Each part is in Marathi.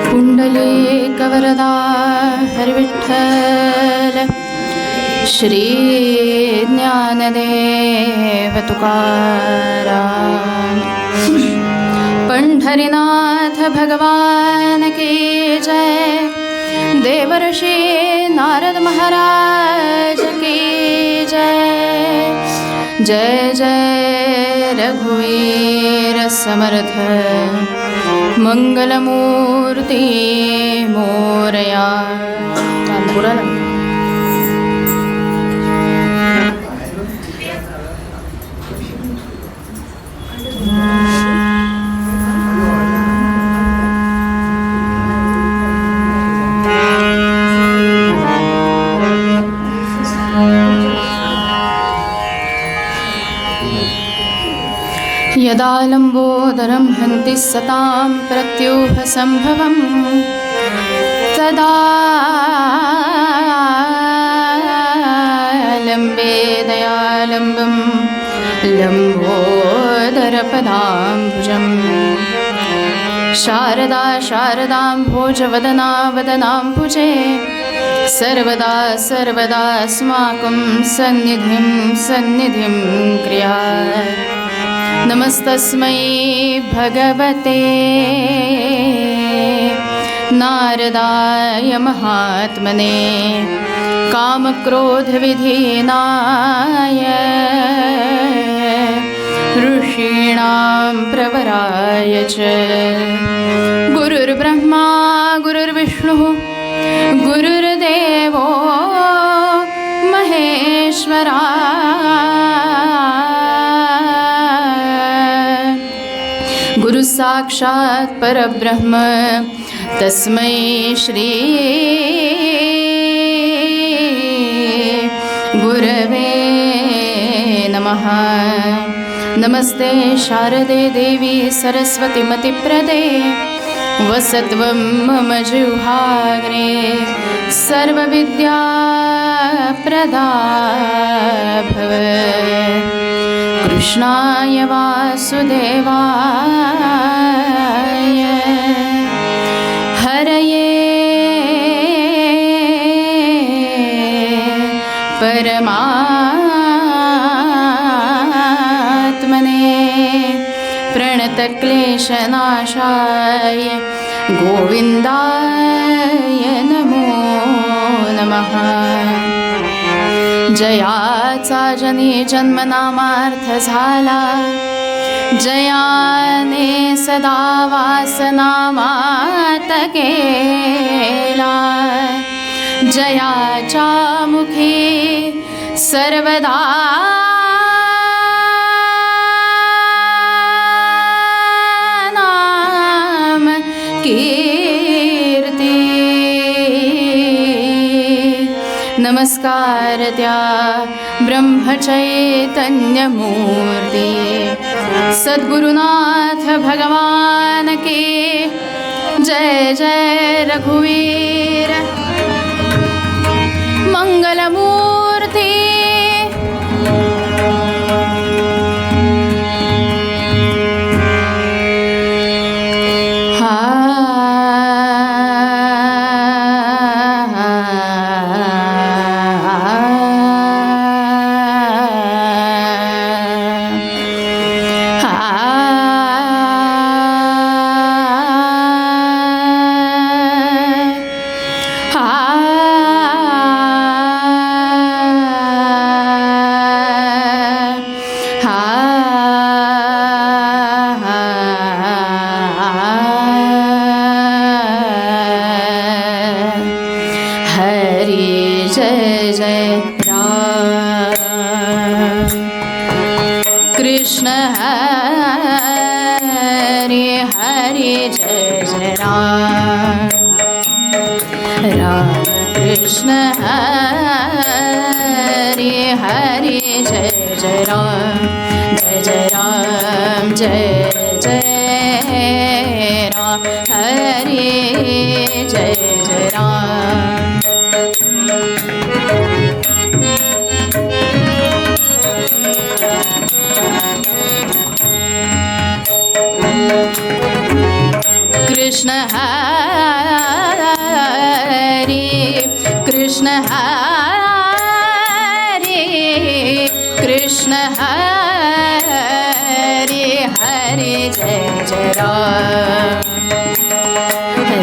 पुंडलीकवरदा हरिविठ्ठल श्री ज्ञानदेव तुकाराम। पंढरीनाथ भगवान की जय। देवर्षि नारद महाराज की जय। जय जय रघुवीर समर्थ मंगलमूर्ती मोरया। यदा लम्बोदरं हन्ति सतां प्रत्यूहसम्भवं तदा लम्बे दयालम्बं लम्बोदरपदाम्बुजं। शारदा शारदाम्भोजवदना वदनाम्बुजे सर्वदा सर्वदास्माकं सन्निधिं सन्निधिं क्रियात्। नमस्तस्मै भगवते नारदाय महात्मने कामक्रोधविधीनाय ऋषीणां प्रवराय च। गुरुर्ब्रह्मा गुरुर्विष्णुः गुरुर्देवो महेश्वरा। गुरु साक्षात् परब्रह्म तस्मै श्री गुरवे नमः। नमस्ते शारदे देवी सरस्वती मतिप्रदे वसत्वं मम जिह्वाग्रे सर्वविद्याप्रदा भव। कृष्णाय वासुदेवाय हरये परमात्मने प्रणतक्लेशनाशाय गोविन्दाय नमो नमः। जयाचा जनी जन्मनामार्थ झाला जयाने सदा वासनामात केला। जयाच्या मुखी सर्वदा नाम कीर्ती। नमस्कार त्या ब्रह्मचैतन्यमूर्ती सद्गुरुनाथ भगवान की जय। जय रघुवीर मंगलमूर्ती। कृष्ण हरे हरे जय जय राम। राम कृष्ण हरे हरे जय जय राम। जय जय राम जय जय राम। हरे जय जय राम। कृष्ण हरे कृष्ण हरे कृष्ण हरे हरे जय जय राम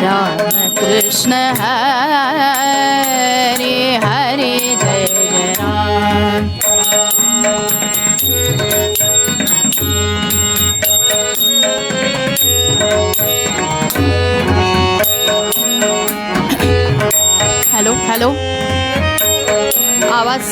राम कृष्ण हरे हरे जय जय राम हॅलो हॅलो आवाज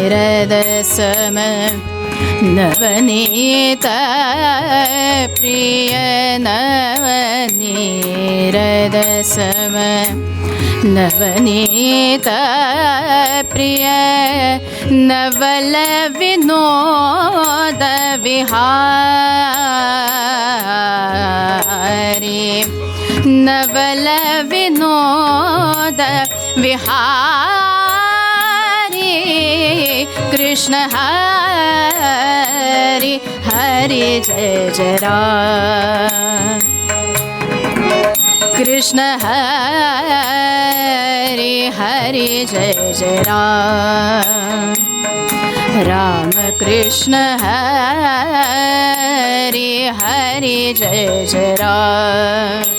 नवनीरदसम नवनीत प्रिय नवनीरदसम नवनीत प्रिय नवल विनोद विहारी नवल विनोद विहारी कृष्ण हरि हरि जय जय राम कृष्ण हरि हरि जय जय राम राम कृष्ण हरि हरि जय जय राम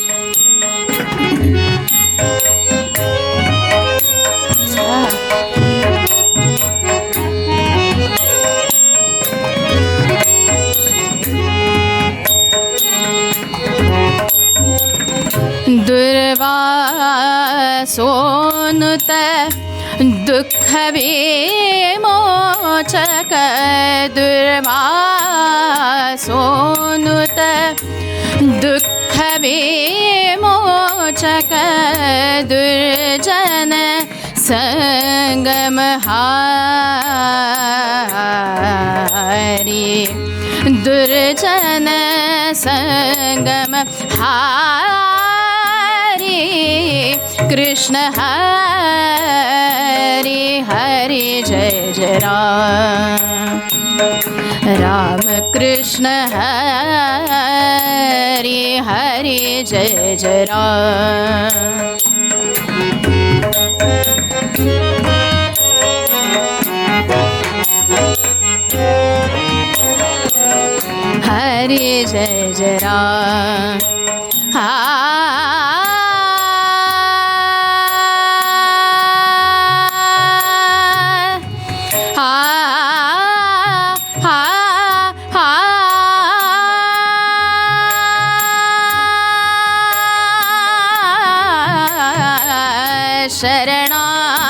दुर्वासोनुत दुःख विमोचक दुर्वासोनुत दुःख विमोचक दुर्जन संगमहारी दुर्जन संगमहारी कृष्ण हरि हरि जय जय राम राम कृष्ण हरि हरि जय जय राम हरि जय जय राम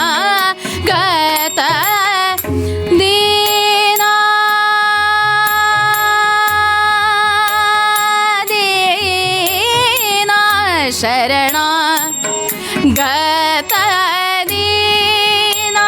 शरणागत दीना दीना शरणागत दीना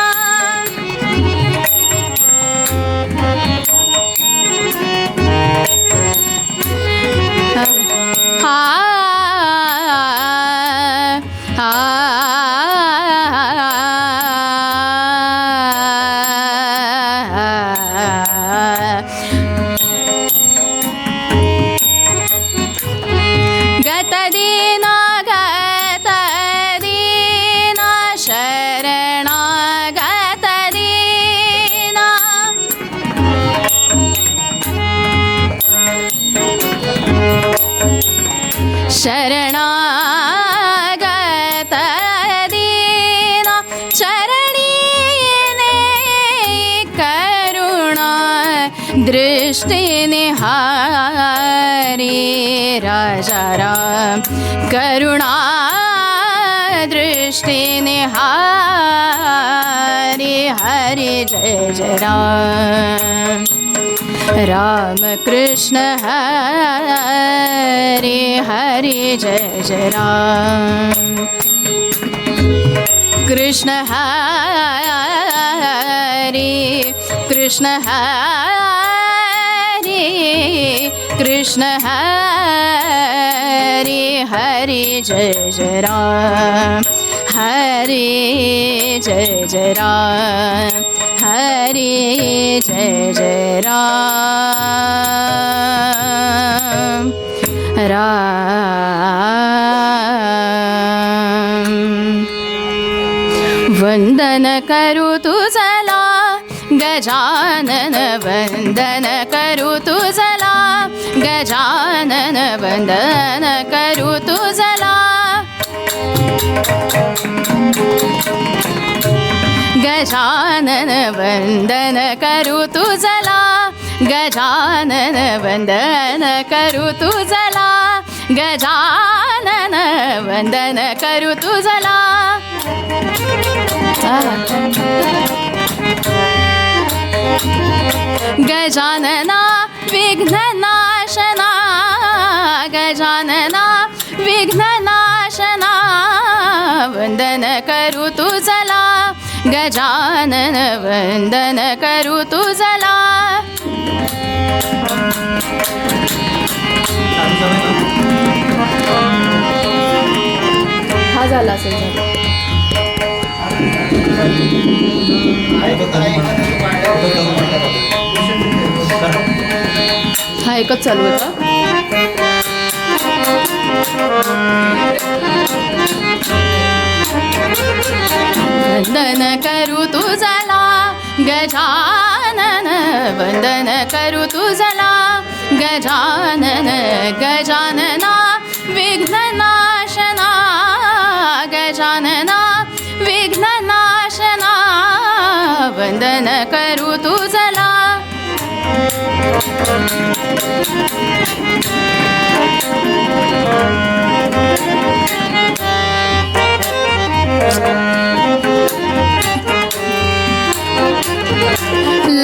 शरणागत दृष्टी निहारी राजा राम करुणा दृष्टी निहारी हरि जय जय राम राम कृष्ण हरे हरि जय जय राम कृष्ण हरे कृष्ण हरे कृष्ण हरे हरि जय जय राम हरे जय जय राम हरे जय जय राम राम वंदन करू तुझला गजानन वंदन करू तुझला गजानन वंदन करू तुझला गजानन वंदन करू तुझला गजानन वंदन करू तुझला गजानन वंदन करू तुझला गजानना विघ्ननाशना गजानना विघ्ननाशना वंदन करू तुझला गजानन वंदन करू तुझला हा झाला असेल हा एकच चालू आहे का वंदन करू तुझला गजानन वंदन करू तुझला गजानन गजानना विघ्ननाशना गजानना विघ्ननाशना वंदन करू तुझला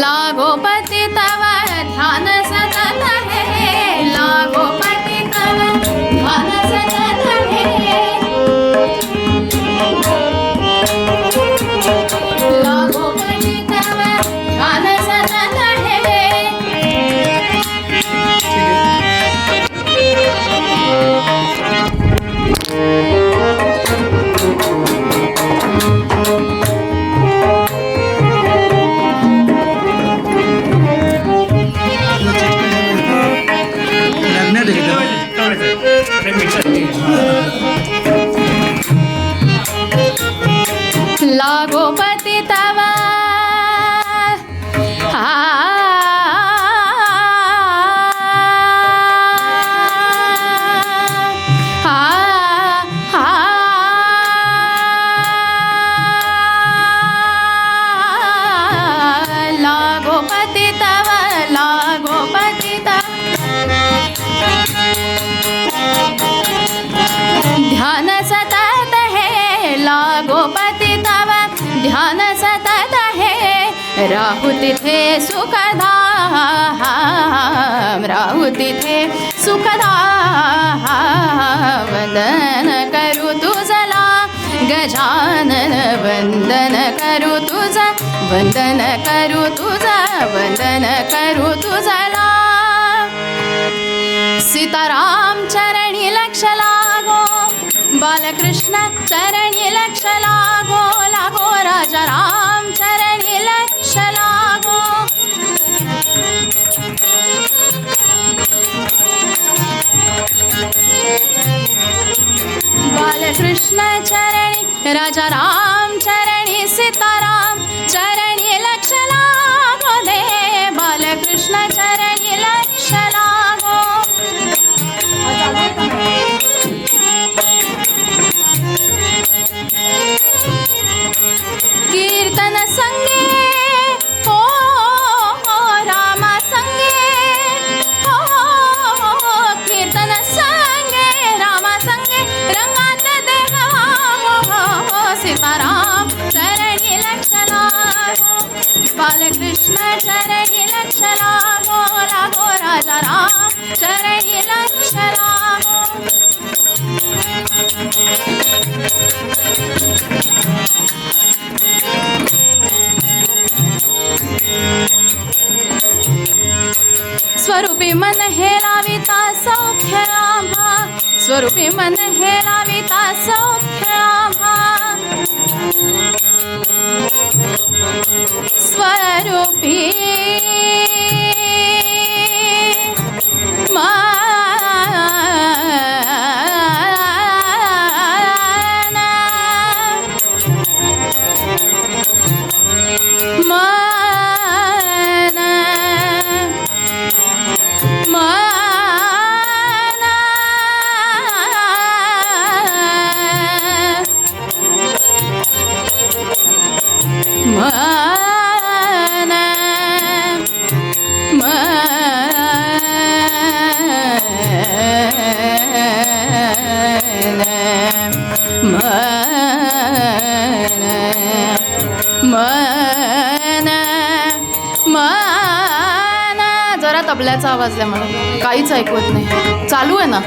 लागो पति तव ध्यान सतत है लागो पति तव ध्यान सतत है लागो पति तव ध्यान सतत है लागो पति तव लागो पति तव लागो पति तव ध्यान सतत है लागो पति तव ध्यान सतत है राहु तिथे सुखधाम राहु तिथे सुखधाम वंदन करू तुझला गजानन वंदन करू तुझ वंदन करू तुझ वंदन करू तुझला सीताराम चरणी लक्ष लागो बालकृष्ण चरणी लक्ष लागो लागो राजा राम चरणी लक्ष लागो बालकृष्ण चरणी राजा राम चरणी सीताराम चरणी लक्ष लागो दे बालकृष्ण चरणी लक्ष लागो कीर्तन संगे ओ रामा संगे स्वरूपी मन हे लाविता सौख्य आम्हा स्वरूपी जरा तबल्याचा आवाज आहे मला काहीच ऐकवत नाही चालू आहे ना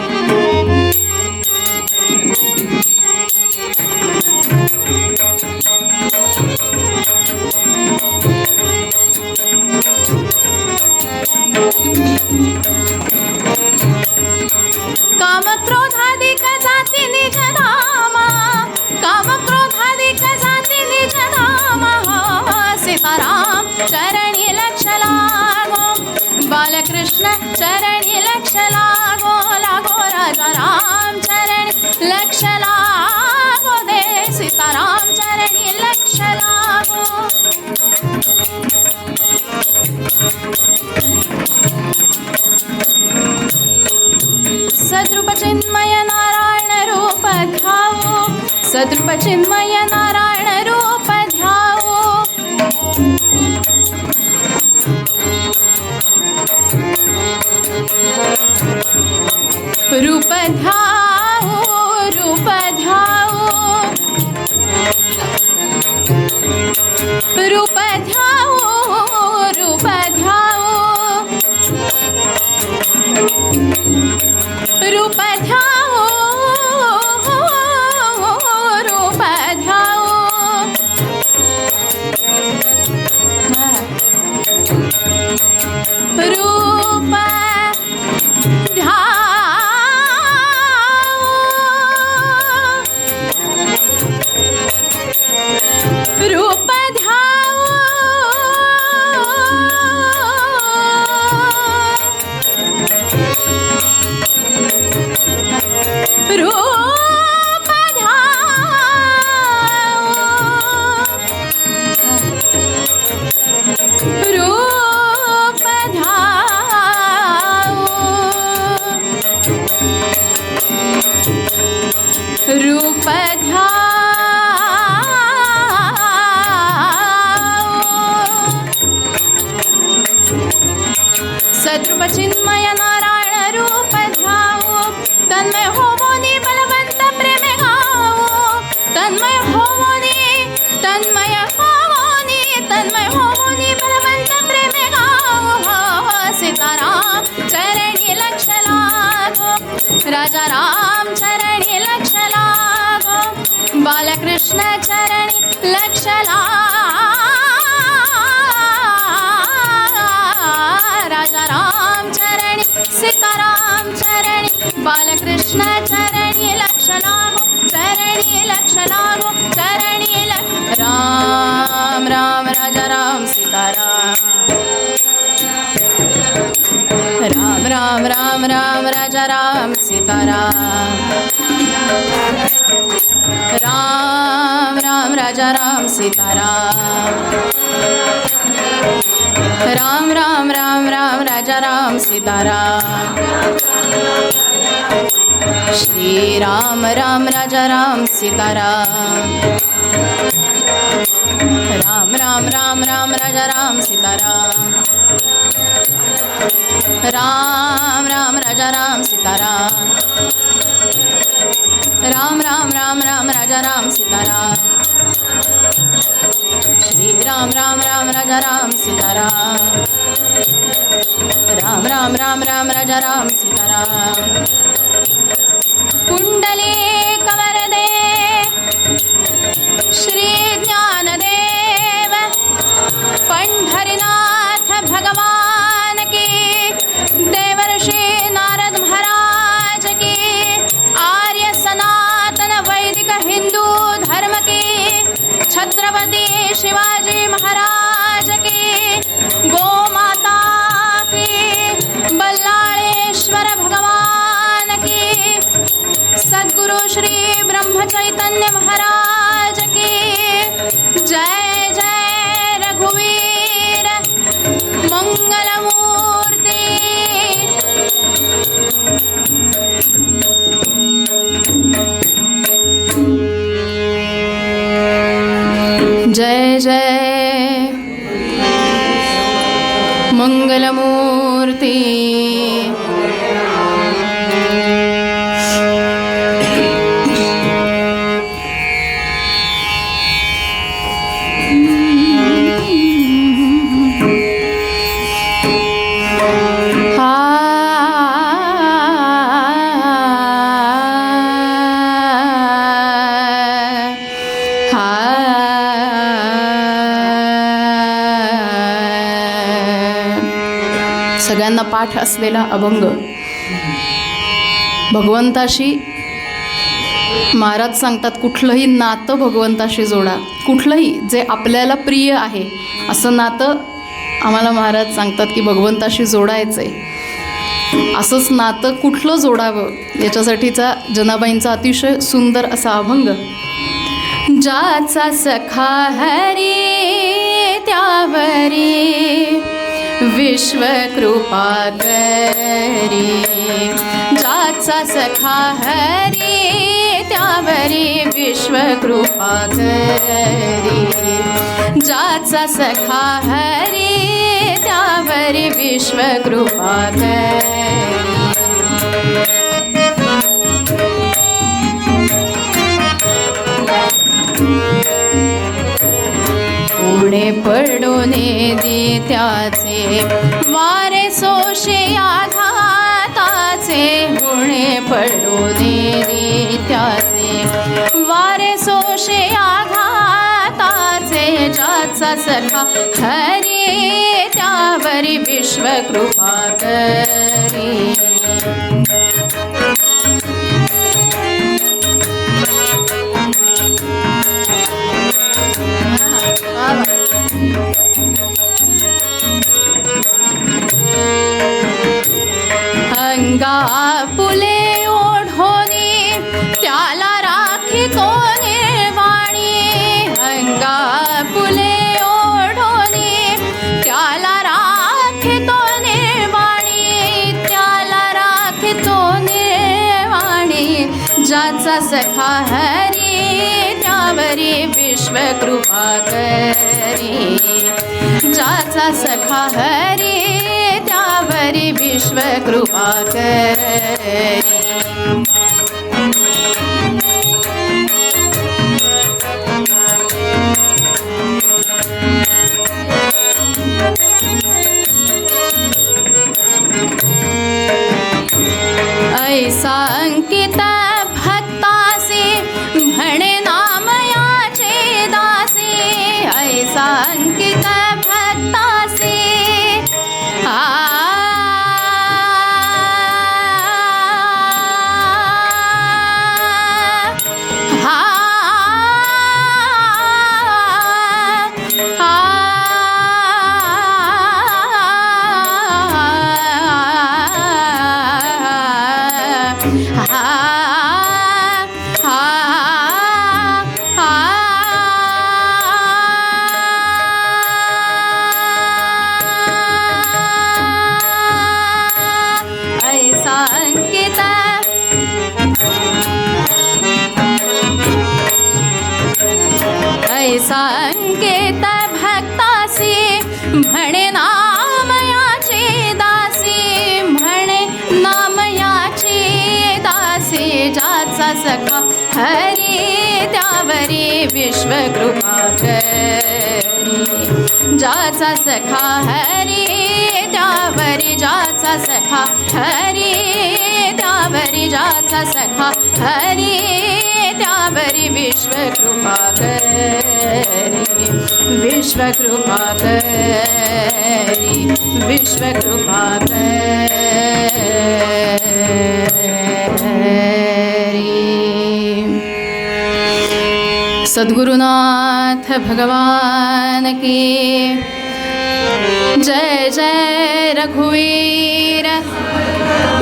कामक्रोधादिक जाती निज धामा कामक्रोधादिक जाती निज धामा सीताराम चरणी लक्ष लागो बालकृष्ण चरणी लक्ष लागो लागो राजा राम चरणी लक्ष लागो दे सीताराम चरणी लक्ष लागो सद्रूप चिन्मय नारायण रूप ध्यावो सद्रूप चिन्मय नारायण रूप ध्यावो रूप ध्यावो रूप ध्यावो रूप ध्यावो रूप ध्यावो रूप ध्यावो रूप ध्यावो रूप रूप ध्यावो रूप ध्यावो रूप ध्यावो रूप सद्रूप चिन्मय नारायण रूप ध्यावो तन्मय होवोनी बलवंत प्रेमे गावो तन्मय होवोनी तन्मय होवोनी तन्मय होवोनी बलवंत प्रेमे गावो सीताराम चरणी लक्ष लागो राजा राम चरणी लक्ष लागो बालकृष्ण चरणी लक्ष राजा राम चरणी सीताराम चरणी बालकृष्ण चरणी लक्ष लागो चरणी लक्ष लागो चरणी राम राम राजा राम सीताराम राम राम राम राम राजा राम सीताराम राम राम राजा राम सीताराम राम राम राम राम राजा राम सीताराम श्री राम राम राजा राम सीताराम राम राम राम राम राजा राम सीताराम राम राम राजा राम सीताराम राम राम राम राम राजा राम सीताराम श्री राम राम राम राजा राम सीताराम राम राम राम राम राजा राम सीताराम कुंडली कवरदे श्री ज्ञानदेव पंढरीनाथ भगवान की देवर्षि नारद महाराज की शिवाजी महाराज की, गोमाता की, बल्लाळेश्वर भगवान की, सद्गुरु श्री ब्रह्म चैतन्य महाराज की जय। जय रघुवीर मंगलमूर्ती। जय जय मंगलमूर्ती। सगळ्यांना पाठ असलेला अभंग भगवंताशी महाराज सांगतात, कुठलंही नातं भगवंताशी जोडा, कुठलंही जे आपल्याला प्रिय आहे असं नातं आम्हाला महाराज सांगतात की भगवंताशी जोडायचं आहे। असंच नातं कुठलं जोडावं याच्यासाठीचा जनाबाईंचा अतिशय सुंदर असा अभंग। ज्याचा सखा हरी त्यावरी विश्व कृपा करी, ज्याचा सखा हरी त्यावरी विश्व कृपा करी, ज्याचा सखा हरी त्यावरी विश्व कृपा करी। पुढे पडोने दे त्याचे वारे सोशे आघाताचे, पुढे पडोने दे त्याचे वारे सोशे आघाताचे, ज्याचा सखा हरी त्यावरी विश्व कृपा करी। अंगा पुले ओढोनी त्याला राखी तो निर्वाणी, अंगा पुले ओढोनी त्याला राखी तो निर्वाणी, त्याला राखी तो निर्वाणी, ज्याचा सखा हरी त्यावरी विश्व कृपा करी, ज्याचा सखा हरी त्यावरी विश्व कृपा करी। ऐसा अंकित भक्तासी म्हणे नाम याचे दासी, ऐसा अंकित भक्तासी संकेत भक्तासी म्हणे नाम याचे दासी, म्हणे नाम याचे दासी, ज्याचा सखा हरी त्यावरी विश्व कृपा करी, ज्याचा सखा हरी त्यावरी, ज्याचा सखा हरी त्यावरी, ज्याचा सखा हरी त्यावरी विश्व कृपा करी, विश्व कृपा करी, विश्व कृपा करी। सद्गुरुनाथ भगवान की जय जय रघुवीर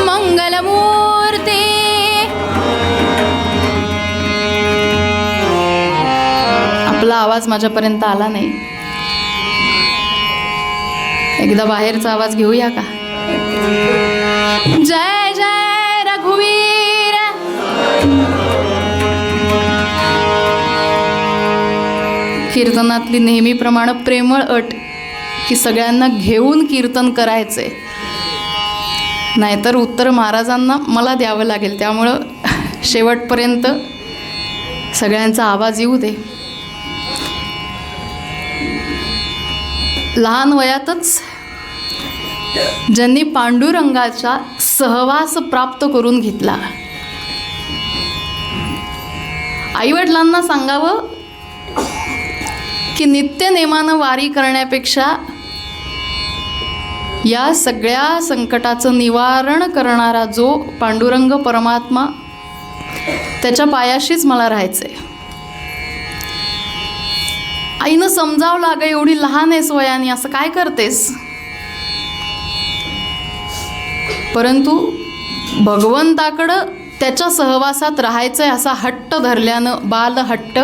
मंगलमूर्ती. आपला आवाज माझ्यापर्यंत आला नाही. एकदा बाहेरचा आवाज घेऊया का? जय जय रघुवीर. कीर्तनातली नेहमीप्रमाणे प्रेमळ अट की सगळ्यांना घेऊन कीर्तन करायचे, नाहीतर उत्तर महाराजांना मला द्यावं लागेल. त्यामुळं शेवटपर्यंत सगळ्यांचा आवाज येऊ दे. लहान वयातच ज्यांनी पांडुरंगाचा सहवास प्राप्त करून घेतला, आईवडिलांना सांगावं की नित्यनेमानं वारी करण्यापेक्षा या सगळ्या संकटाचं निवारण करणारा जो पांडुरंग परमात्मा, त्याच्या पायाशीच मला राहायचं आहे. आईनं समजावं लागे, एवढी लहान आहेस वयाने, असं काय करतेस? परंतु भगवंताकडं त्याच्या सहवासात राहायचं आहे असा हट्ट धरल्यानं, बालहट्ट,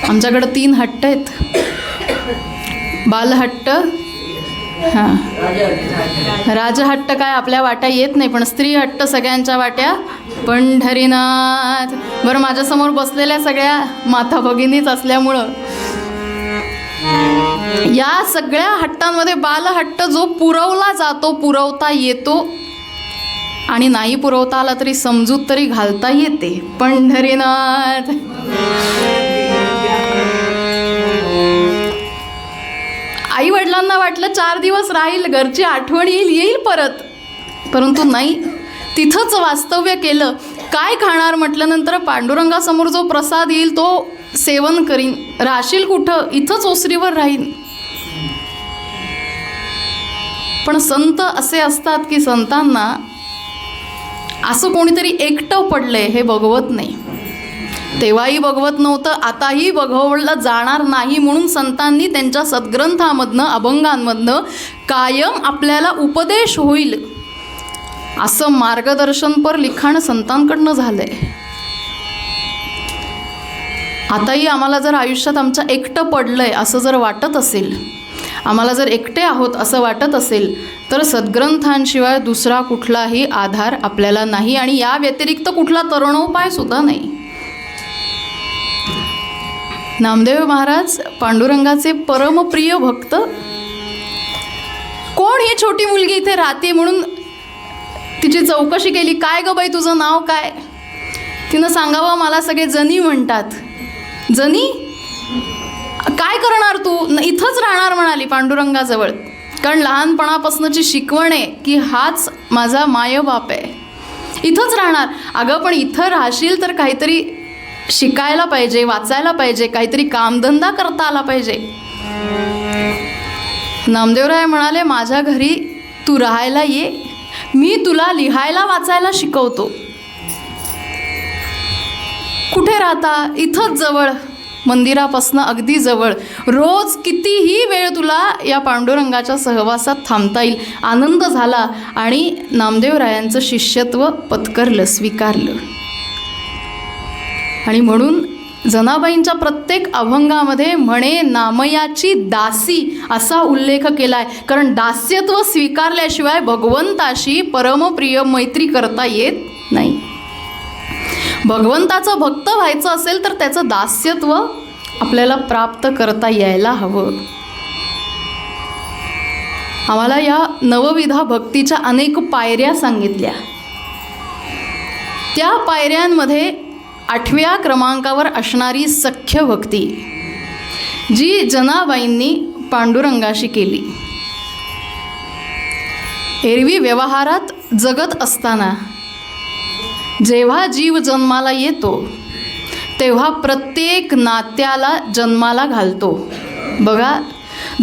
आमच्याकडं 3 हट्ट आहेत. बालहट्ट, हां, राजहट्ट काय आपल्या वाट्या येत नाही, पण स्त्री हट्ट सगळ्यांच्या वाट्या पंढरीनाथ. बरं, माझ्यासमोर बसलेल्या सगळ्या माता भगिनीच असल्यामुळं या सगळ्या हट्टांमध्ये बालहट्ट जो पुरवला जातो, पुरवता येतो, आणि नाही पुरवता आला तरी समजूत तरी घालता येते. पंढरीनाथ. आई वडिलांना वाटलं 4 दिवस राहील, घरची आठवण येईल परत, परंतु नाही, तिथंच वास्तव्य केलं. काय खाणार म्हटल्यानंतर पांडुरंगासमोर जो प्रसाद येईल तो सेवन करीन. राहशील कुठं? इथंच ओसरीवर राहीन. पण संत असे असतात की संतांना असं कोणीतरी एकटं पडलंय हे बघवत नाही. तेव्हाही बघवत नव्हतं, आताही बघवलं जाणार नाही, म्हणून संतांनी त्यांच्या सद्ग्रंथामधनं, अभंगांमधनं कायम आपल्याला उपदेश होईल असं मार्गदर्शनपर लिखाण संतांकडनं झालंय. आताही आम्हाला जर आयुष्यात आमच्या एकटं पडलंय असं जर वाटत असेल, आम्हाला जर एकटे आहोत असं वाटत असेल, तर सद्ग्रंथांशिवाय दुसरा कुठलाही आधार आपल्याला नाही, आणि या व्यतिरिक्त कुठला तरुणोपाय सुद्धा नाही. नामदेव महाराज पांडुरंगाचे परमप्रिय भक्त. कोण ही छोटी मुलगी इथे राहते म्हणून तिची चौकशी केली. काय गं बाई, तुझं नाव काय? तिनं सांगावं, मला सगळे जनी म्हणतात. जनी? काय करणार तू? इथंच राहणार म्हणाली पांडुरंगाजवळ, कारण लहानपणापासूनची शिकवण आहे की हाच माझा मायबाप आहे, इथंच राहणार. अगं पण इथं राहशील तर काहीतरी शिकायला पाहिजे, वाचायला पाहिजे, काहीतरी कामधंदा करता आला पाहिजे. नामदेवराय म्हणाले, माझ्या घरी तू राहायला ये, मी तुला लिहायला वाचायला शिकवतो. कुठे राहता? इथंच जवळ, मंदिरापासनं अगदी जवळ. रोज कितीही वेळ तुला या पांडुरंगाच्या सहवासात थांबता येईल. आनंद झाला आणि नामदेवरायांचं शिष्यत्व पत्करलं, स्वीकारलं. आणि म्हणून जनाबाईंच्या प्रत्येक अभंगामध्ये म्हणे नामयाची दासी असा उल्लेख केला आहे, कारण दास्यत्व स्वीकारल्याशिवाय भगवंताशी परमप्रिय मैत्री करता येत नाही. भगवंताचं भक्त व्हायचं असेल तर त्याचं दास्यत्व आपल्याला प्राप्त करता यायला हवं. आम्हाला या नवविधा भक्तीच्या अनेक पायऱ्या सांगितल्या. त्या पायऱ्यांमध्ये 8व्या क्रमांकावर असणारी सख्य भक्ती, जी जनाबाईंनी पांडुरंगाशी केली. एरवी व्यवहारात जगत असताना जेव्हा जीव जन्माला येतो तेव्हा प्रत्येक नात्याला जन्माला घालतो. बघा,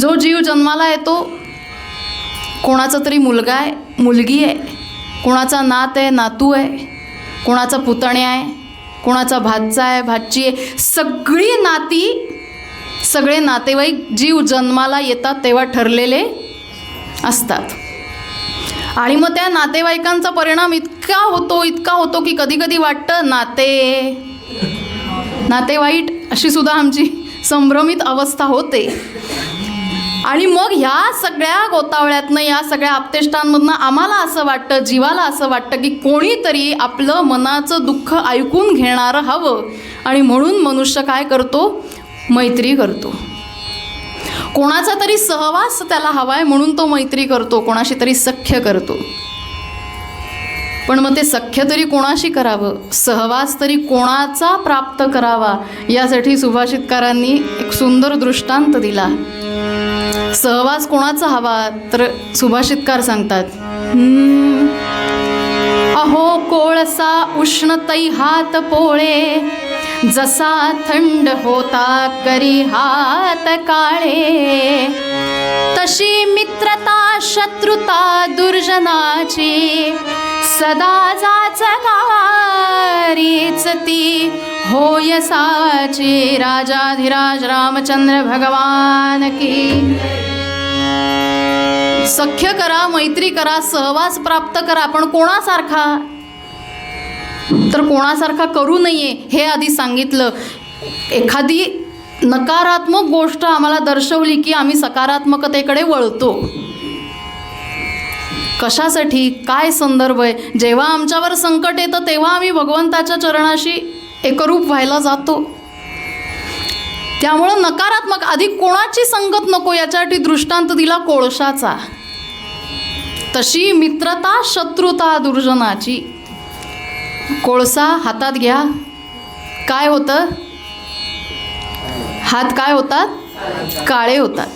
जो जीव जन्माला येतो, कोणाचा तरी मुलगा आहे, मुलगी आहे, कोणाचा नात आहे, नातू आहे, कोणाचा पुतण्या आहे, कोणाचा भाचा आहे, भाची आहे, सगळी नाती, सगळे नातेवाईक जीव जन्माला येतात तेव्हा ठरलेले असतात. आणि मग त्या नातेवाईकांचा परिणाम इतका होतो की कधी कधी वाटतं नाते वाईट अशी सुद्धा आमची संभ्रमित अवस्था होते. आणि मग ह्या सगळ्या गोतावळ्यातनं, या सगळ्या आपतेष्टांमधनं आम्हाला असं वाटतं, जीवाला असं वाटतं की कोणीतरी आपलं मनाचं दुःख ऐकून घेणारं हवं. आणि म्हणून मनुष्य काय करतो? मैत्री करतो. कोणाचा तरी सहवास त्याला हवा आहे म्हणून तो मैत्री करतो, कोणाशी तरी सख्य करतो. पण मग ते सख्य तरी कोणाशी करावं, सहवास तरी कोणाचा प्राप्त करावा, यासाठी सुभाषितकारांनी एक सुंदर दृष्टांत दिला. सहवास कोणाचा हवा? तर सुभाषितकार सांगतात, अहो कोळसा उष्णतै हात पोळे, जसा थंड होता करी हात काळे, तशी मित्रता शत्रुता दुर्जनाची, सदा जाच गारीच ती होय साची. राजाधिराज रामचंद्र भगवान की. सख्य करा, मैत्री करा, सहवास प्राप्त करा, पण कोणासारखा? तर कोणासारखा करू नये हे आधी सांगितलं. एखादी नकारात्मक गोष्ट आम्हाला दर्शवली की आम्ही सकारात्मकतेकडे वळतो. कशासाठी? काय संदर्भ आहे? जेव्हा आमच्यावर संकट येतं तेव्हा आम्ही भगवंताच्या चरणाशी एकरूप व्हायला जातो. त्यामुळं नकारात्मक, आधी कोणाची संगत नको याच्यासाठी दृष्टांत दिला कोळशाचा. तशी मित्रता शत्रुता दुर्जनाची. कोळसा हातात घ्या, काय होतं? हात काय होतात? काळे होतात.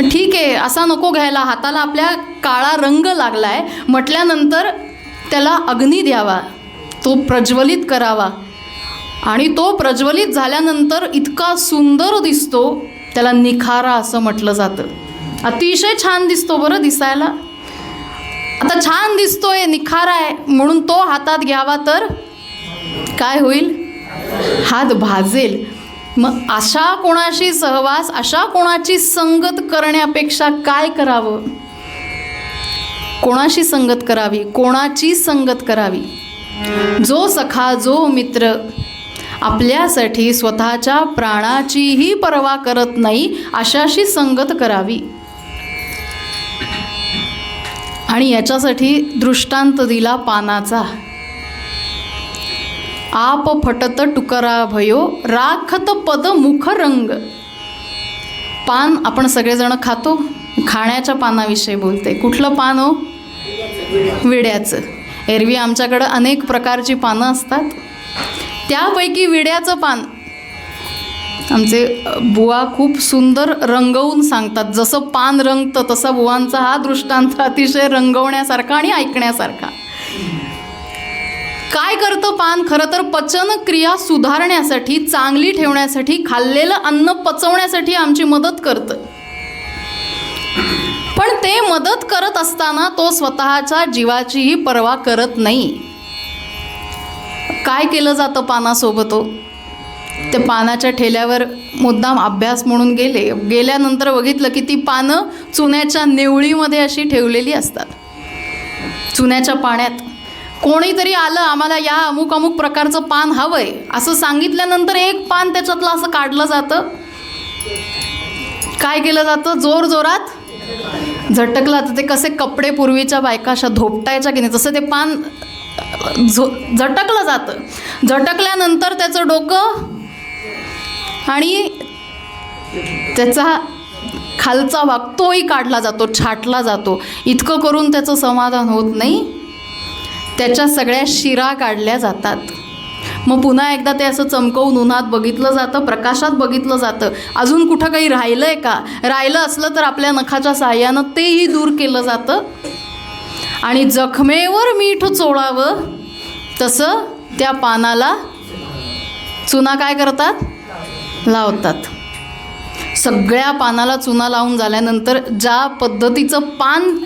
ठीक आहे, असा नको घ्यायला. हाताला आपल्या काळा रंग लागला आहे म्हटल्यानंतर त्याला अग्नी द्यावा, तो प्रज्वलित करावा. आणि तो प्रज्वलित झाल्यानंतर इतका सुंदर दिसतो, त्याला निखारा असं म्हटलं जातं. अतिशय छान दिसतो बरं दिसायला. आता छान दिसतोय, निखारा आहे म्हणून तो हातात घ्यावा तर काय होईल? हात भाजेल. मग अशा कोणाशी सहवास, अशा कोणाची संगत करण्यापेक्षा काय करावं? कोणाशी संगत करावी? कोणाची संगत करावी? जो सखा, जो मित्र आपल्यासाठी स्वतःच्या प्राणाचीही पर्वा करत नाही, अशाशी संगत करावी. आणि याच्यासाठी दृष्टांत दिला पानाचा. आप फटत टुकरा भयो, राखत पद मुख रंग. पान आपण सगळेजण खातो. खाण्याच्या पानाविषयी बोलते. कुठलं पान हो? विड्याचं. एरवी आमच्याकडं अनेक प्रकारची पानं असतात. त्यापैकी विड्याचं पान आमचे बुवा खूप सुंदर रंगवून सांगतात. जसं पान रंगतं तसं बुवांचा हा दृष्टांत अतिशय रंगवण्यासारखा आणि ऐकण्यासारखा. काय करतं पान? खरं तर पचन क्रिया सुधारण्यासाठी, चांगली ठेवण्यासाठी, खाल्लेलं अन्न पचवण्यासाठी आमची मदत करतं. पण ते मदत करत असताना तो स्वतःच्या जीवाचीही पर्वा करत नाही. काय केलं जातं पानासोबत? ते पानाच्या ठेल्यावर मुद्दाम अभ्यास म्हणून गेल्यानंतर बघितलं की ती पानं चुन्याच्या नेवळीमध्ये अशी ठेवलेली असतात. चुन्याच्या पाण्यात कोणीतरी आलं, आम्हाला या अमुक अमुक प्रकारचं पान हवंय असं सांगितल्यानंतर एक पान त्याच्यातलं असं काढलं जातं. काय केलं जातं? जोर जोरात झटकलं जातं. ते कसे कपडे पूर्वीच्या बायका अशा धोपटायच्या की नाही, तसं ते पान झटकलं जातं. झटकल्यानंतर त्याचं डोकं आणि त्याचा खालचा भाग तोही काढला जातो, छाटला जातो. इतकं करून त्याचं समाधान होत नाही. त्याच्या सगळ्या शिरा काढल्या जातात. मग पुन्हा एकदा ते असं चमकवून उन्हात बघितलं जातं, प्रकाशात बघितलं जातं. अजून कुठं काही राहिलं आहे का? राहिलं असलं तर आपल्या नखाच्या साह्यानं तेही दूर केलं जातं. आणि जखमेवर मीठ चोळावं तसं त्या पानाला चुना काय करतात? लावतात. सगळ्या पानाला चुना लावून झाल्यानंतर ज्या पद्धतीचं पान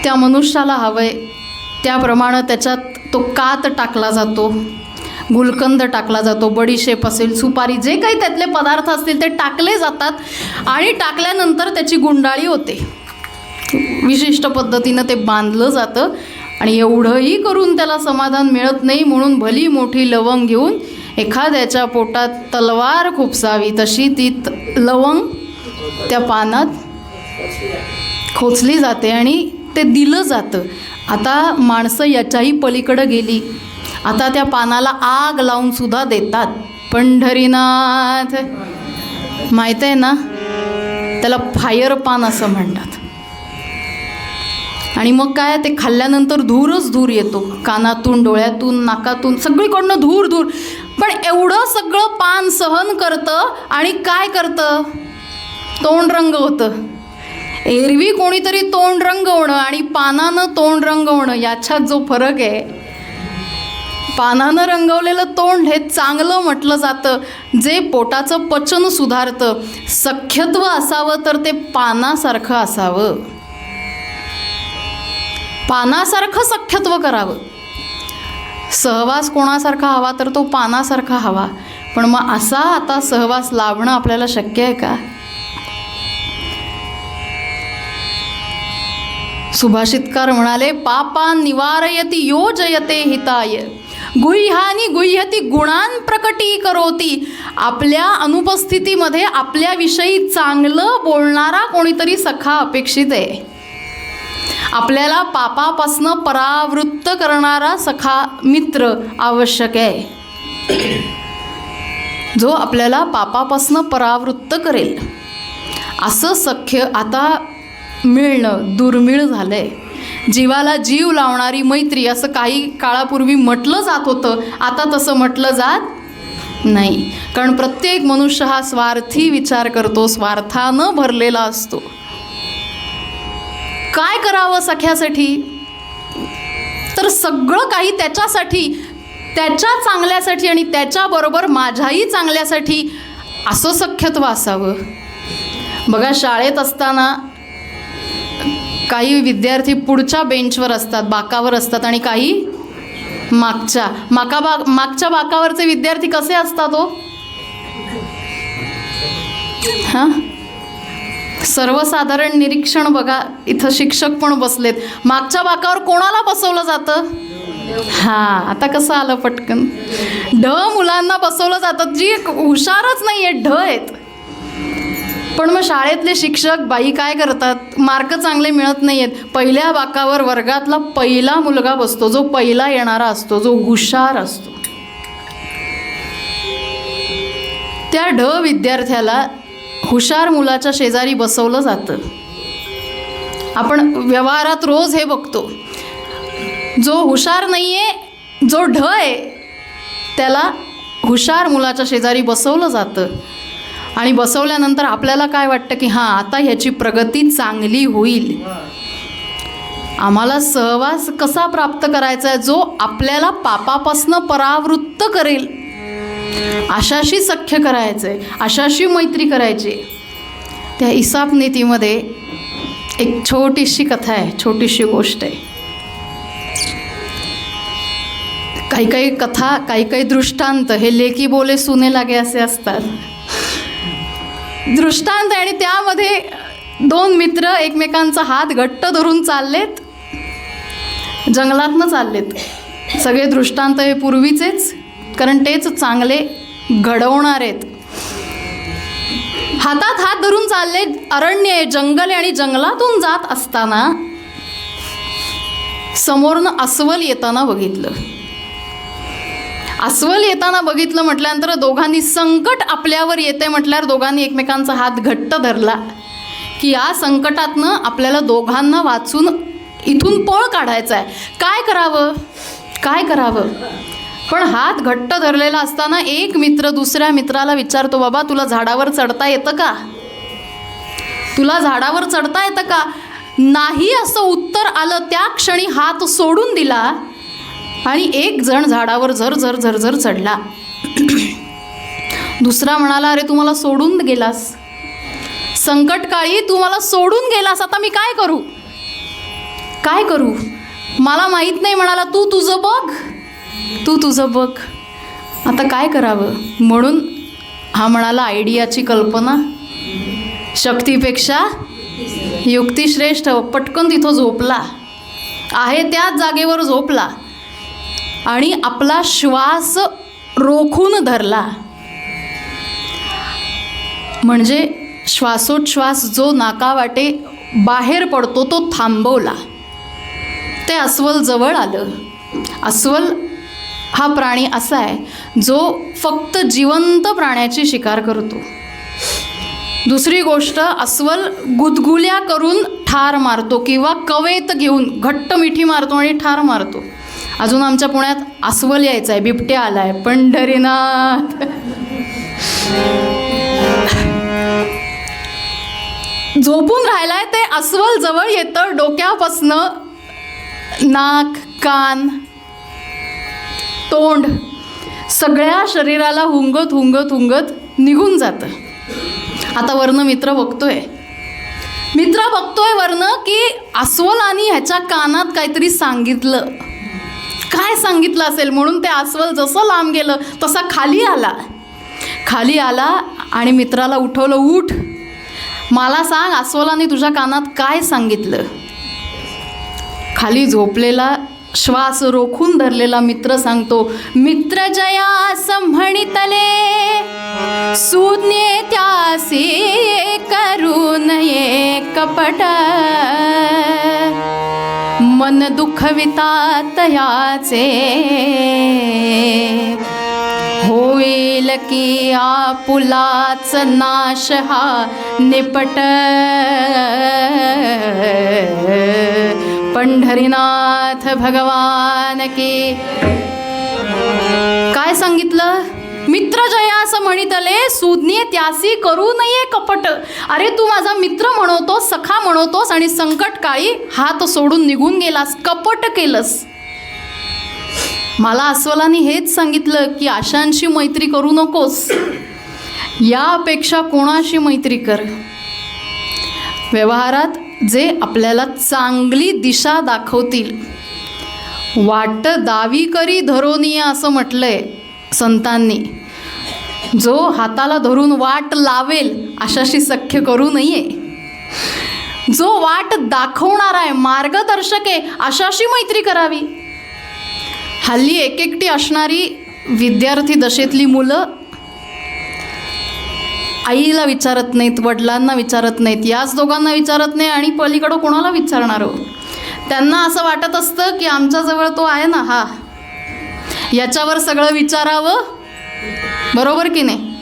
त्या मनुष्याला हवंय त्याप्रमाणे त्याच्यात तो कात टाकला जातो. गुलकंद टाकला जातो, बडीशेप असेल, सुपारी, जे काही त्यातले पदार्थ असतील ते टाकले जातात आणि टाकल्यानंतर त्याची गुंडाळी होते. विशिष्ट पद्धतीनं ते बांधलं जातं आणि एवढंही करून त्याला समाधान मिळत नाही म्हणून भली मोठी लवंग घेऊन एखाद्याच्या पोटात तलवार खुपसावी तशी ती लवंग त्या पानात खोचली जाते आणि ते दिलं जातं. आता माणसं याच्याही पलीकडं गेली. आता त्या पानाला आग लावून सुद्धा देतात. पंढरीनाथ माहीत आहे ना, त्याला फायर पान असं म्हणतात. आणि मग काय, ते खाल्ल्यानंतर धूरच धूर येतो, कानातून, डोळ्यातून, नाकातून, सगळीकडनं धूर धूर. पण एवढं सगळं पान सहन करतं आणि काय करतं, तोंड रंग होतं. एरवी कोणीतरी तोंड रंग होणं आणि पानानं तोंड रंग होणं याच्यात जो फरक आहे, पानानं रंगवलेलं तोंड हे चांगलं म्हटलं जातं, जे पोटाचं पचन सुधारतं. सख्यत्व असावं तर ते पानासारखं असावं, पानासारखं सख्यत्व करावं. सहवास कोणासारखा हवा तर तो पानासारखा हवा. पण मग असा आता सहवास लाभणं आपल्याला शक्य आहे का? सुभाषितकार म्हणाले, पापान निवारयति योजयते हिताय गुह्यानी गुह्यती गुणान प्रकटी करोती. आपल्या अनुपस्थितीमध्ये आपल्याविषयी चांगलं बोलणारा कोणीतरी सखा अपेक्षित आहे. आपल्याला पापापासनं परावृत्त करणारा सखा मित्र आवश्यक आहे, जो आपल्याला पापापासनं परावृत्त करेल. असं सख्य आता मिळणं दुर्मिळ झालं आहे. जीवाला जीव लावणारी मैत्री असं काही काळापूर्वी म्हटलं जात होतं, आता तसं म्हटलं जात नाही. कारण प्रत्येक मनुष्य हा स्वार्थी विचार करतो, स्वार्थानं भरलेला असतो. काय करावं सख्यासाठी, तर सगळं काही त्याच्यासाठी, त्याच्या चांगल्यासाठी आणि त्याच्याबरोबर माझ्याही चांगल्यासाठी असं सख्यत्व असावं. बघा, शाळेत असताना काही विद्यार्थी पुढच्या बेंचवर असतात, बाकावर असतात आणि काही मागच्या बाकावरचे विद्यार्थी कसे असतात हो? हां, सर्वसाधारण निरीक्षण बघा, इथं शिक्षक पण बसलेत. मागच्या बाकावर कोणाला बसवलं जातं? हां, आता कसं आलं पटकन, मुलांना बसवलं जातं, जी हुशारच नाही आहे, आहेत. पण मग शाळेतले शिक्षक बाई काय करतात, मार्क चांगले मिळत नाही आहेत, पहिल्या बाकावर वर्गातला पहिला मुलगा बसतो, जो पहिला येणारा असतो, जो हुशार असतो. त्या विद्यार्थ्याला हुशार मुलाच्या शेजारी बसवलं जातं. आपण व्यवहारात रोज हे बघतो, जो हुशार नाही आहे, जो आहे, त्याला हुशार मुलाच्या शेजारी बसवलं जातं. आणि बसवल्यानंतर आपल्याला काय वाटतं की हां, आता ह्याची प्रगती चांगली होईल. आम्हाला सहवास कसा प्राप्त करायचा आहे, जो आपल्याला पापापासनं परावृत्त करेल, अशाशी सख्य करायचं आहे, अशाशी मैत्री करायची. त्या इसाप नीतीमध्ये एक छोटीशी कथा आहे, छोटीशी गोष्ट आहे. काही काही कथा, काही काही दृष्टांत हे लेकी बोले सुने लागे असे असतात. दृष्टांत आहे आणि त्यामध्ये दोन मित्र एकमेकांचा हात घट्ट धरून चाललेत, जंगलातनं चाललेत. सगळे दृष्टांत हे पूर्वीचेच, कारण तेच चांगले घडवणार आहेत. हातात हात धरून चालले, अरण्य आहे, जंगल आहे आणि जंगलातून जात असताना समोरनं अस्वल येताना बघितलं. अस्वल येताना बघितलं म्हटल्यानंतर दोघांनी, संकट आपल्यावर येते म्हटल्यावर दोघांनी एकमेकांचा हात घट्ट धरला की या संकटातनं आपल्याला दोघांना वाचून इथून पळ काढायचा आहे. काय करावं, काय करावं? पण हात घट्ट धरलेला असताना एक मित्र दुसऱ्या मित्राला विचारतो, बाबा तुला झाडावर चढता येतं का? तुला झाडावर चढता येतं का? नाही असं उत्तर आलं. त्या क्षणी हात सोडून दिला आणि एक जण झाडावर झरझर झरझर चढला. दुसरा म्हणाला, अरे तू मला सोडून गेलास, संकटकाळी तू मला सोडून गेलास, आता मी काय करू, काय करू? मला माहीत नाही. म्हणाला, तू तुझं बघ, तू तुझं बघ. आता काय करावं? म्हणून हा म्हणाला, आयडियाची कल्पना शक्तीपेक्षा युक्ती श्रेष्ठ. पटकन तिथं झोपला, आहे त्याच जागेवर झोपला आणि आपला श्वास रोखून धरला. म्हणजे श्वासोच्छ्वास जो नाकावाटे बाहेर पडतो तो थांबवला. ते अस्वल जवळ आलं. अस्वल हा प्राणी असा आहे जो फक्त जिवंत प्राण्याची शिकार करतो. दुसरी गोष्ट, अस्वल गुदगुल्या करून ठार मारतो किंवा कवेत घेऊन घट्ट मिठी मारतो आणि ठार मारतो. अजून आमच्या पुण्यात अस्वल यायचा आहे, बिबट्या आलाय, पंढरीनाथ. झोपून राहिलाय ते अस्वल जवळ येतं, डोक्यापासनं नाक, कान, तोंड सगळ्या शरीराला हुंगत हुंगत हुंगत निघून जातं. आता वरनं मित्र बघतोय वरनं की अस्वलानी ह्याच्या कानात काहीतरी सांगितलं. काय सांगितलं असेल? म्हणून ते अस्वल जसं लांब गेलं तसा खाली आला आणि मित्राला उठवलं. उठ, मला सांग, अस्वलाने तुझ्या कानात काय सांगितलं? खाली झोपलेला, श्वास रोखून धरलेला मित्र सांगतो, मित्र जयास म्हणितले, सुज्ञे त्यासी करू नये कपट, मन दुखविता तयाचे, होईल की आपुलाच नाश हा निपट. पंढरीनाथ भगवान की. काय सांगितलं? मित्र जयास म्हणितले, सुज्ञे त्यासी करू नये कपट. अरे तू माझा मित्र म्हणवतोस, सखा म्हणवतोस आणि संकटकाळी हात सोडून निघून गेलास, कपट केलंस. मला अस्वलाने हेच सांगितलं की आशांशी मैत्री करू नकोस, यापेक्षा कोणाशी मैत्री कर. व्यवहारात जे आपल्याला चांगली दिशा दाखवतील, वाट दावी करी धरोनिया असं म्हटलंय संतांनी. जो हाताला धरून वाट लावेल अशाशी सख्य करू नये. जो वाट दाखवणार आहे, मार्गदर्शक आहे, अशाशी मैत्री करावी. हल्ली एकटी असणारी विद्यार्थी दशेतली मुलं आईला विचारत नाहीत, वडिलांना विचारत नाहीत, याच दोघांना विचारत नाही आणि पलीकडं कोणाला विचारणार हो. त्यांना असं वाटत असतं की आमच्याजवळ तो आहे ना, हा, याच्यावर सगळं विचारावं. बरोबर की नाही?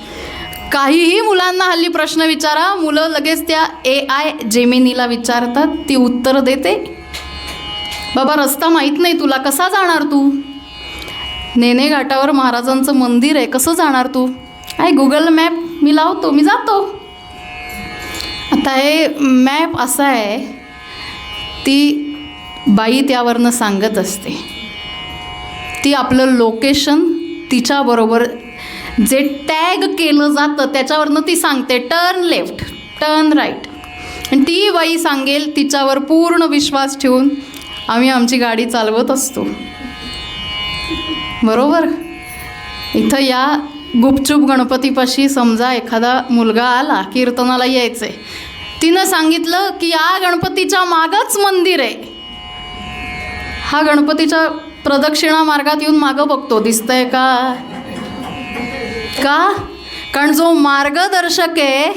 काहीही मुलांना हल्ली प्रश्न विचारा, मुलं लगेच त्या AI जेमिनीला विचारतात, ती उत्तर देते. बाबा रस्ता माहीत नाही तुला, कसा जाणार तू? नेने घाटावर महाराजांचं मंदिर आहे, कसं जाणार तू? आहे गुगल मॅप, मी लावतो, मी जातो. आता हे मॅप असा आहे, ती बाई त्यावरनं सांगत असते. ती आपलं लोकेशन तिच्याबरोबर जे टॅग केलं जातं त्याच्यावरनं ती सांगते, टर्न लेफ्ट, टर्न राईट. आणि ती बाई सांगेल, तिच्यावर पूर्ण विश्वास ठेवून आम्ही आमची गाडी चालवत असतो. बरोबर? इथं या गुपचूप गणपतीपाशी समजा एखादा मुलगा आला, कीर्तनाला यायचं आहे, तिनं सांगितलं की या गणपतीच्या मागंच मंदिर आहे. हा गणपतीच्या प्रदक्षिणा मार्गात येऊन मागं बघतो, दिसतंय का? कारण जो मार्गदर्शक आहे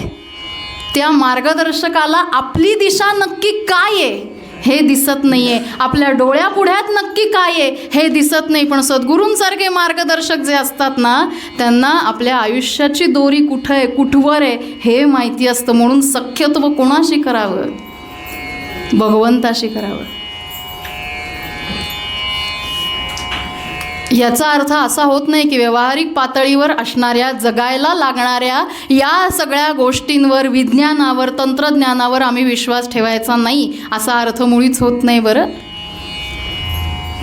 त्या मार्गदर्शकाला आपली दिशा नक्की काय आहे हे दिसत नाही आहे, आपल्या डोळ्यापुढ्यात नक्की काय आहे हे दिसत नाही. पण सद्गुरूंसारखे मार्गदर्शक जे असतात ना, त्यांना आपल्या आयुष्याची दोरी कुठं आहे, कुठवर आहे हे माहिती असतं. म्हणून सख्यत्व कोणाशी करावं? भगवंताशी करावं. याचा अर्थ असा होत नाही की व्यावहारिक पातळीवर असणाऱ्या, जगायला लागणाऱ्या या सगळ्या गोष्टींवर, विज्ञानावर, तंत्रज्ञानावर आम्ही विश्वास ठेवायचा नाही, असा अर्थ मुळीच होत नाही. बरं,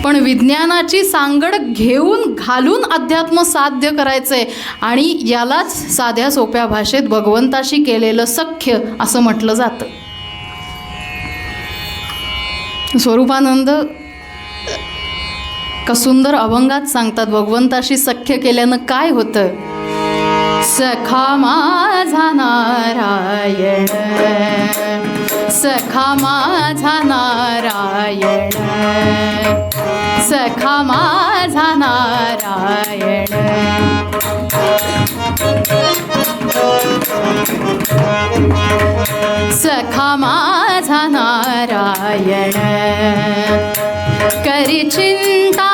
पण विज्ञानाची सांगड घेऊन घालून अध्यात्म साध्य करायचं आहे आणि यालाच साध्या सोप्या भाषेत भगवंताशी केलेलं सख्य असं म्हटलं जातं. स्वरूपानंद का सुंदर अभंगात सांगतात भगवंताशी सख्य केल्यानं काय होतं. सखा माझा नारायण, सखा माझा नारायण, सखा माझा नारायण. सखा माझा नारायण, करी चिंता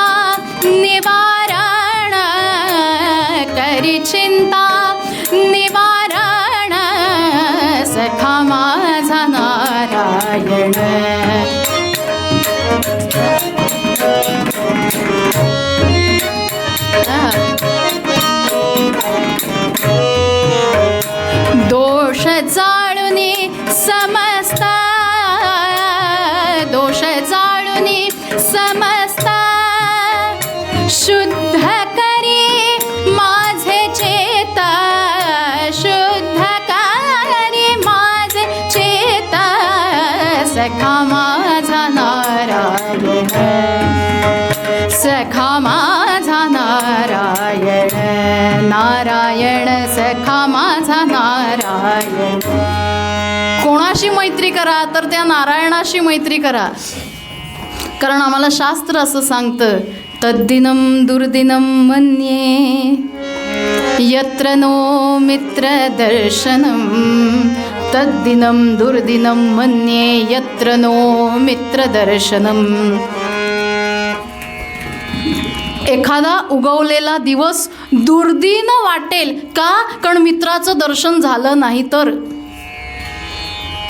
निवारण, करी चिंता निवारण, सखा माझा नारायण. दोष जाळुनी समस्त, दोष जाळुनी समस्त, शुद्ध करी माझे चेत, शुद्ध करी माझे चेत, सखा माझा नारायण, सखा माझा नारायण. नारायण सखा माझा नारायण. कोणाशी मैत्री करा तर त्या नारायणाशी मैत्री करा. कारण आम्हाला शास्त्र असं सांगतं, तद्दिनं दुर्दिनं मन्ये यत्र नो मित्र दर्शनम, तद्दिनं दुर्दिनं मन्ये यत्र नो मित्र दर्शनम. एखादा उगवलेला दिवस दुर्दिन वाटेल का? कारण मित्राचं दर्शन झालं नाही तर.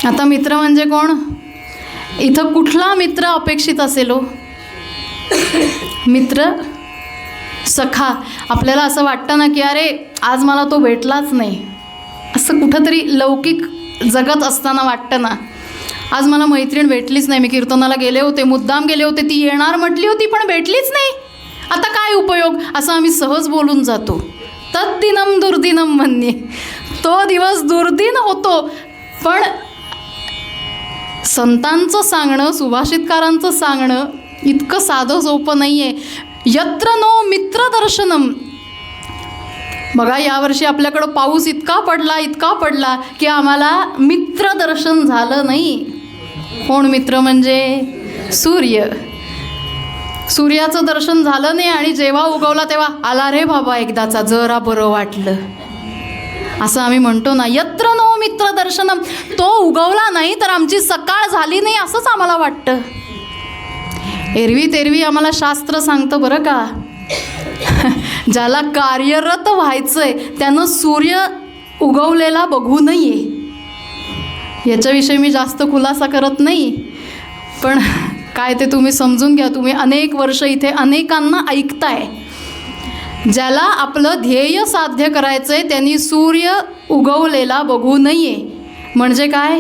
आता मित्र म्हणजे कोण? इथं कुठला मित्र अपेक्षित असेल हो? मित्र सखा. आपल्याला असं वाटतं ना की अरे आज मला तो भेटलाच नाही, असं कुठंतरी लौकिक जगत असताना वाटतं ना. आज मला मैत्रीण भेटलीच नाही, मी कीर्तनाला गेले होते, मुद्दाम गेले होते, ती येणार म्हटली होती पण भेटलीच नाही, आता काय उपयोग, असं आम्ही सहज बोलून जातो. तद्दिनं दुर्दिनं मन्ये. तो दिवस दुर्दिन होतो. पण संतांचं सांगणं, सुभाषितकारांचं सांगणं इतकं साधं सोपं नाही आहे. यत्र नो मित्र दर्शनम. बघा यावर्षी आपल्याकडं पाऊस इतका पडला की आम्हाला मित्र दर्शन झालं नाही. कोण मित्र? म्हणजे सूर्य. सूर्याचं दर्शन झालं नाही आणि जेव्हा उगवला तेव्हा आला रे बाबा एकदाचा, जरा बरं वाटलं, असं आम्ही म्हणतो ना. यत्र नो मित्र दर्शनम. तो उगवला नाही तर आमची सकाळ झाली नाही असंच आम्हाला वाटतं. एरवी तेरवी आम्हाला शास्त्र सांगतं बरं का, ज्याला कार्यरत व्हायचंय त्यानं सूर्य उगवलेला बघू नये. याच्याविषयी मी जास्त खुलासा करत नाही, पण काय ते तुम्ही समजून घ्या. तुम्ही अनेक वर्ष इथे अनेकांना ऐकताय. ज्याला आपलं ध्येय साध्य करायचंय त्यांनी सूर्य उगवलेला बघू नये. म्हणजे काय?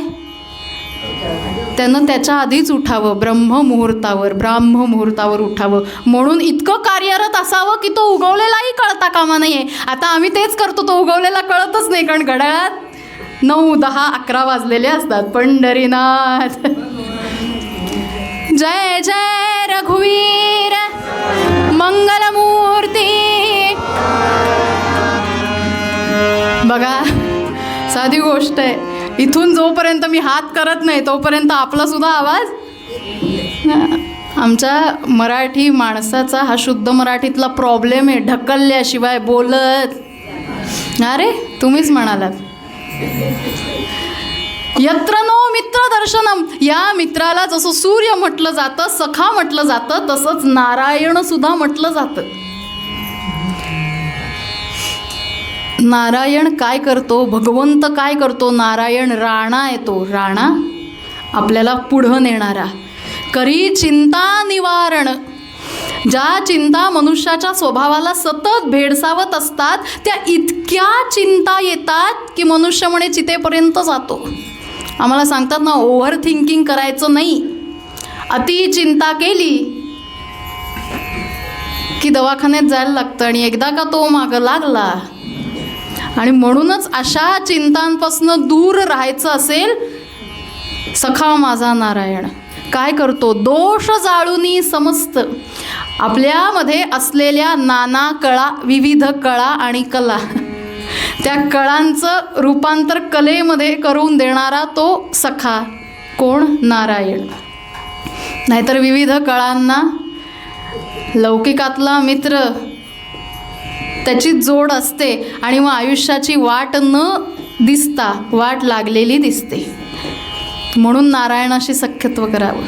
त्यानं त्याच्या आधीच उठावं, ब्राह्म मुहूर्तावर उठावं. म्हणून इतकं कार्यरत असावं की तो उगवलेलाही कळता कामा नये. आता आम्ही तेच करतो, तो उगवलेला कळतच नाही, कारण घड्याळात 9, 10, 11 वाजलेले असतात. पंढरीनाथ जय जय रघुवीर मंगलमूर्ती. बघा साधी गोष्ट आहे, इथून जोपर्यंत मी हात करत नाही तोपर्यंत आपला सुद्धा आवाज. आमच्या मराठी माणसाचा हा शुद्ध मराठीतला प्रॉब्लेम आहे, ढकलल्याशिवाय बोलत. अरे तुम्हीच म्हणालात. यत्र नो मित्र दर्शनम. या मित्राला जसं सूर्य म्हटलं जातं, सखा म्हटलं जातं, तसंच नारायण सुद्धा म्हटलं जातं. नारायण काय करतो? भगवंत काय करतो? नारायण राणा येतो. राणा आपल्याला पुढं नेणारा. करी चिंता निवारण. ज्या चिंता मनुष्याच्या स्वभावाला सतत भेडसावत असतात त्या इतक्या चिंता येतात की मनुष्य म्हणे चितेपर्यंत जातो. आम्हाला सांगतात ना, ओव्हर थिंकिंग करायचं नाही. अति चिंता केली की दवाखान्यात जायला लागतं, आणि एकदा का तो मागं लागला. आणि म्हणूनच अशा चिंतांपासून दूर राहायचं असेल, सखा माझा नारायण. काय करतो? दोष जाळूनी समस्त. आपल्यामध्ये असलेल्या नाना कळा, विविध कळा आणि कला, त्या कळांचं रूपांतर कलेमध्ये करून देणारा तो सखा कोण? नारायण. नाहीतर विविध कळांना लौकिकातला मित्र त्याची जोड असते आणि मग आयुष्याची वाट न दिसता वाट लागलेली दिसते. म्हणून नारायणाशी सख्यत्व करावं.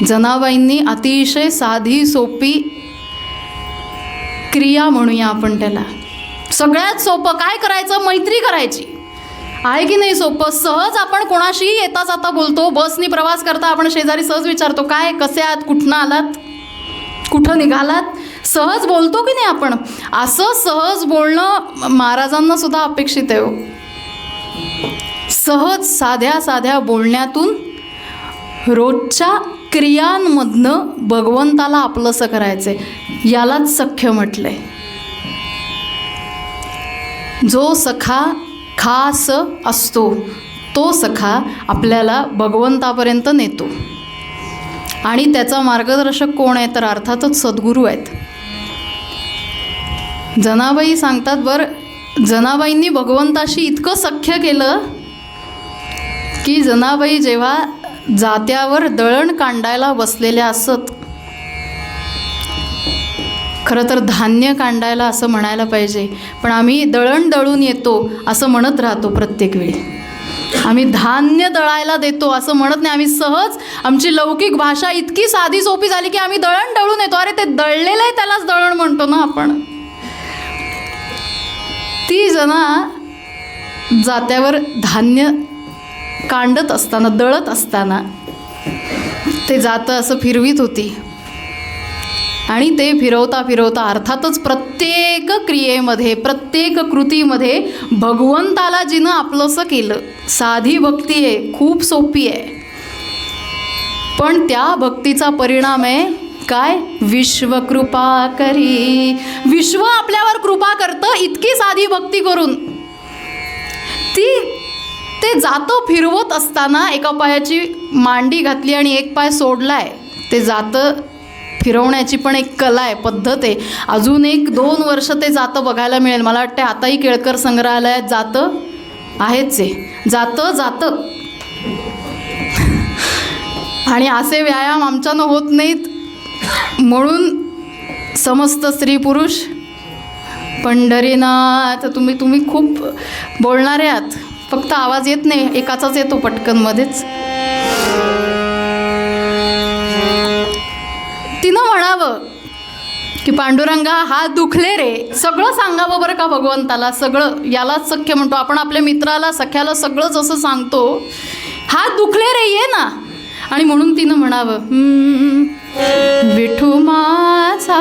जनाबाईंनी अतिशय साधी सोपी क्रिया म्हणूया आपण त्याला, सगळ्यात सोपं काय करायचं? मैत्री करायची. आहे की नाही सोपं? सहज आपण कोणाशी येता जाता बोलतो. बसनी प्रवास करता आपण शेजारी सहज विचारतो, काय, कसे आहात, कुठनं आलात, कुठं निघालात, सहज बोलतो की नाही आपण? असं सहज बोलणं महाराजांना सुद्धा अपेक्षित आहे हो. सहज साध्या साध्या बोलण्यातून रोजच्या क्रियांमधनं भगवंताला आपलंसं करायचंय. यालाच सख्य म्हटलंय. जो सखा खास असतो तो सखा आपल्याला भगवंतापर्यंत नेतो. आणि त्याचा मार्गदर्शक कोण आहे? तर अर्थातच सद्गुरू आहेत. जनाबाई सांगतात, बरं, जनाबाईंनी भगवंताशी इतकं सख्य केलं की जनाबाई जेव्हा जात्यावर दळण कांडायला बसलेल्या असत, खरं तर धान्य कांडायला असं म्हणायला पाहिजे, पण आम्ही दळण दळून येतो असं म्हणत राहतो प्रत्येक वेळी. आम्ही धान्य दळायला देतो असं म्हणत नाही. आम्ही सहज, आमची लौकिक भाषा इतकी साधी सोपी झाली की आम्ही दळण दळून येतो. अरे ते दळलेलं आहे त्यालाच दळण म्हणतो ना आपण. ती जना जात्यावर धान्य कांडत असताना, दळत असताना ते जातं असं फिरवीत होती. आणि ते फिरवता फिरवता अर्थातच प्रत्येक क्रियेमध्ये, प्रत्येक कृतीमध्ये भगवंताला जिनं आपलंसं केलं. साधी भक्ती आहे, खूप सोपी आहे, पण त्या भक्तीचा परिणाम आहे काय? विश्वकृपा करी. विश्व आपल्यावर कृपा करतं इतकी साधी भक्ती करून. ते जातं फिरवत असताना एका पायाची मांडी घातली आणि एक पाय सोडलाय. ते जातं फिरवण्याची पण एक कला आहे, पद्धत आहे. अजून 1-2 वर्ष ते जातं बघायला मिळेल. मला वाटते आताही केळकर संग्रहालयात जातं आहेच आहे. जातं आणि असे व्यायाम आमच्यानं होत नाहीत म्हणून समस्त स्त्री पुरुष पंढरीनाथ. तुम्ही खूप बोलणारे आहात, फक्त आवाज येत नाही, एकाचाच येतो पटकन मध्येच. तिनं म्हणावं की पांडुरंगा हा दुखले रे, सगळं सांगावं बरं का भगवंताला. सगळं, यालाच सख्य म्हणतो आपण. आपल्या मित्राला, सख्याला सगळं जसं सांगतो, हा दुखले रे, ये ना. आणि म्हणून तिनं म्हणावं, विठू माझा,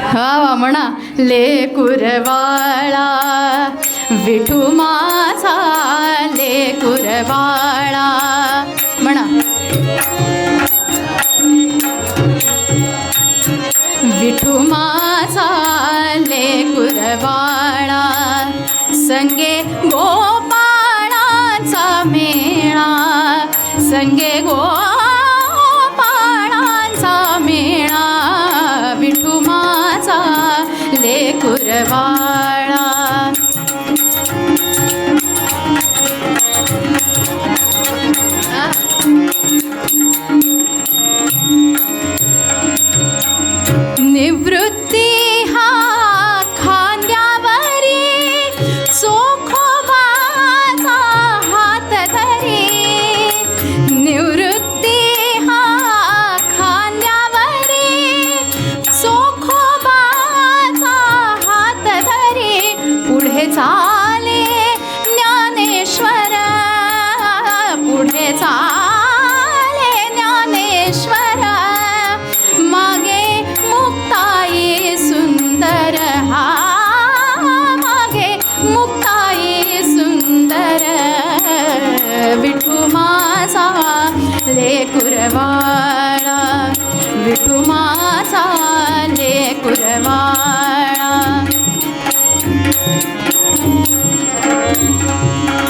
हा म्हणा, लेकुरवाळा, विठू माझा लेकुरवाळा, म्हणा. विठू माझा लेकुरवाळा, संगे गोपाळाचा मेळा, संगे गोपाळाचा मेळा, विठू माझा लेकुरवाळा. निवृत्ती हा खांद्यावरी, चोखोबाचा हात धरी. निवृत्ती हा खांद्यावरी, चोखोबाचा हात धरी. पुढे चाले ज्ञानेश्वर, पुढे चाले ज्ञानेश्वर, मागे मुक्ताई सुंदर, हा मागे मुक्ताई सुंदर. विठू माझा लेकुरवाळा, विठू माझा लेकुरवाळा.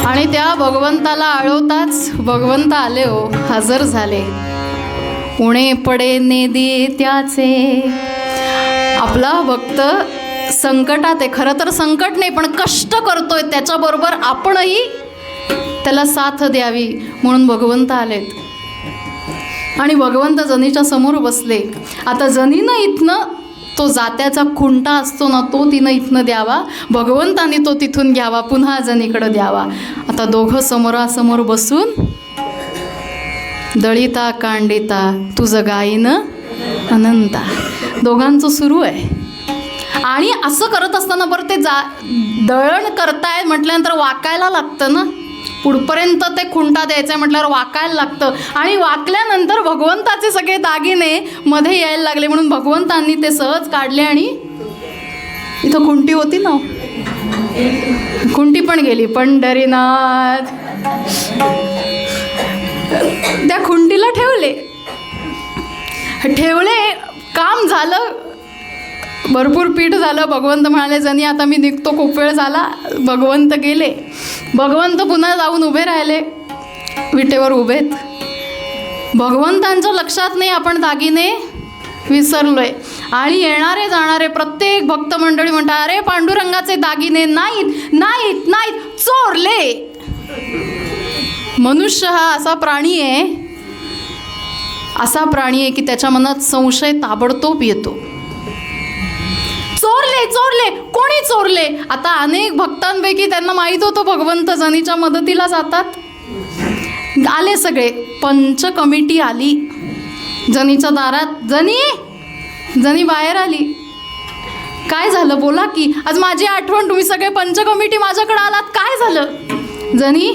आणि त्या भगवंताला आळवताच भगवंत आले हो, हजर झाले. उणे पडे नेदी त्याचे. आपला भक्त संकटात आहे, खरं तर संकट नाही पण कष्ट करतोय, त्याच्याबरोबर आपणही त्याला साथ द्यावी म्हणून भगवंत आलेत. आणि भगवंत जनीच्या समोर बसले. आता जनीनं इथनं तो जात्याचा खुंटा असतो ना, तो तिनं इथनं द्यावा, भगवंतानी तो तिथून घ्यावा, पुन्हा जनीकडं द्यावा. आता दोघं समोरासमोर बसून दळिता कांडिता तुझं गाईनं अनंता, दोघांचं सुरू आहे. आणि असं करत असताना बरं ते दळण करताय म्हटल्यानंतर वाकायला लागतं ना, पुढपर्यंत ते खुंटा द्यायचं आहे म्हटल्यावर वाकायला लागतं. आणि वाकल्यानंतर भगवंताचे सगळे दागिने मध्ये यायला लागले म्हणून भगवंतांनी ते सहज काढले. आणि इथं खुंटी होती ना, खुंटी पण गेली. पंढरीनाथ त्या खुंटीला ठेवले, काम झालं, भरपूर पीठ झालं. भगवंत म्हणाले जनी आता मी निघतो, खूप वेळ झाला. भगवंत गेले. भगवंत पुन्हा जाऊन उभे राहिले, विटेवर उभेत. भगवंतांच्या लक्षात नाही आपण दागिने विसरलोय. आणि येणारे जाणारे प्रत्येक भक्त मंडळी म्हणतात अरे पांडुरंगाचे दागिने नाहीत नाहीत नाहीत, चोरले. मनुष्य हा असा प्राणी आहे की त्याच्या मनात संशय ताबडतोब येतो. चोरले चोरले, कोणी चोरले? आता अनेक भक्तांपैकी त्यांना माहीत होतं भगवंत जनीच्या मदतीला जातात. आले सगळे, पंच कमिटी आली जनीच्या दारात. जनी बाहेर आली. काय झालं बोला की, आज माझी आठवण, तुम्ही सगळे पंच कमिटी माझ्याकडे आलात, काय झालं? जनी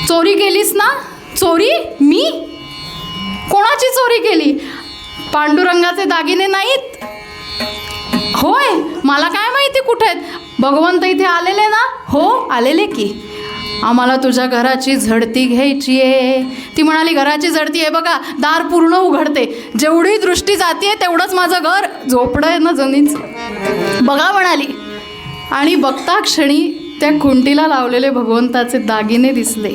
चोरी केलीस ना? चोरी? मी? कोणाची चोरी केली? पांडुरंगाचे दागिने नाहीत? होय, मला काय माहिती कुठे आहेत? भगवंत इथे आलेले ना? हो आलेले की. आम्हाला तुझ्या घराची झडती घ्यायची आहे. ती म्हणाली घराची झडती आहे बघा, दार पूर्ण उघडते, जेवढी दृष्टी जाते तेवढंच माझं घर झोपडं आहे ना जनीचं, बघा म्हणाली. आणि बघता क्षणी त्या खुंटीला लावलेले भगवंताचे दागिने दिसले.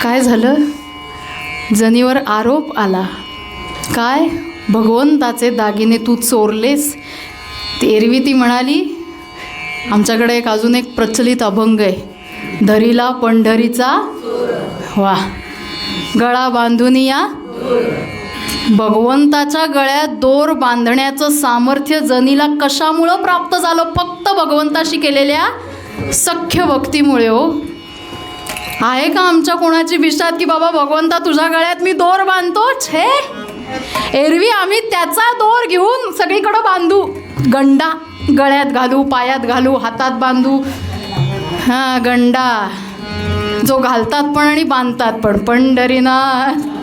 काय झालं? जनीवर आरोप आला. काय? भगवंताचे दागिने तू चोरलेस? एरवी ती म्हणाली आमच्याकडे अजून एक प्रचलित अभंग आहे, धरीला पंढरीचा वा गळा बांधून या. भगवंताच्या गळ्यात दोर बांधण्याचं सामर्थ्य जनीला कशामुळं प्राप्त झालं? फक्त भगवंताशी केलेल्या सख्य भक्तीमुळे. हो, आहे का आमच्या कोणाची विश्वास की बाबा भगवंता तुझ्या गळ्यात मी दोर बांधतो? छे, एरवी आम्ही त्याचा दोर घेऊन सगळीकडं बांधू, गंडा गळ्यात घालू, पायात घालू, हातात बांधू. हां, गंडा जो घालतात पण आणि बांधतात पण. पंढरीनाथ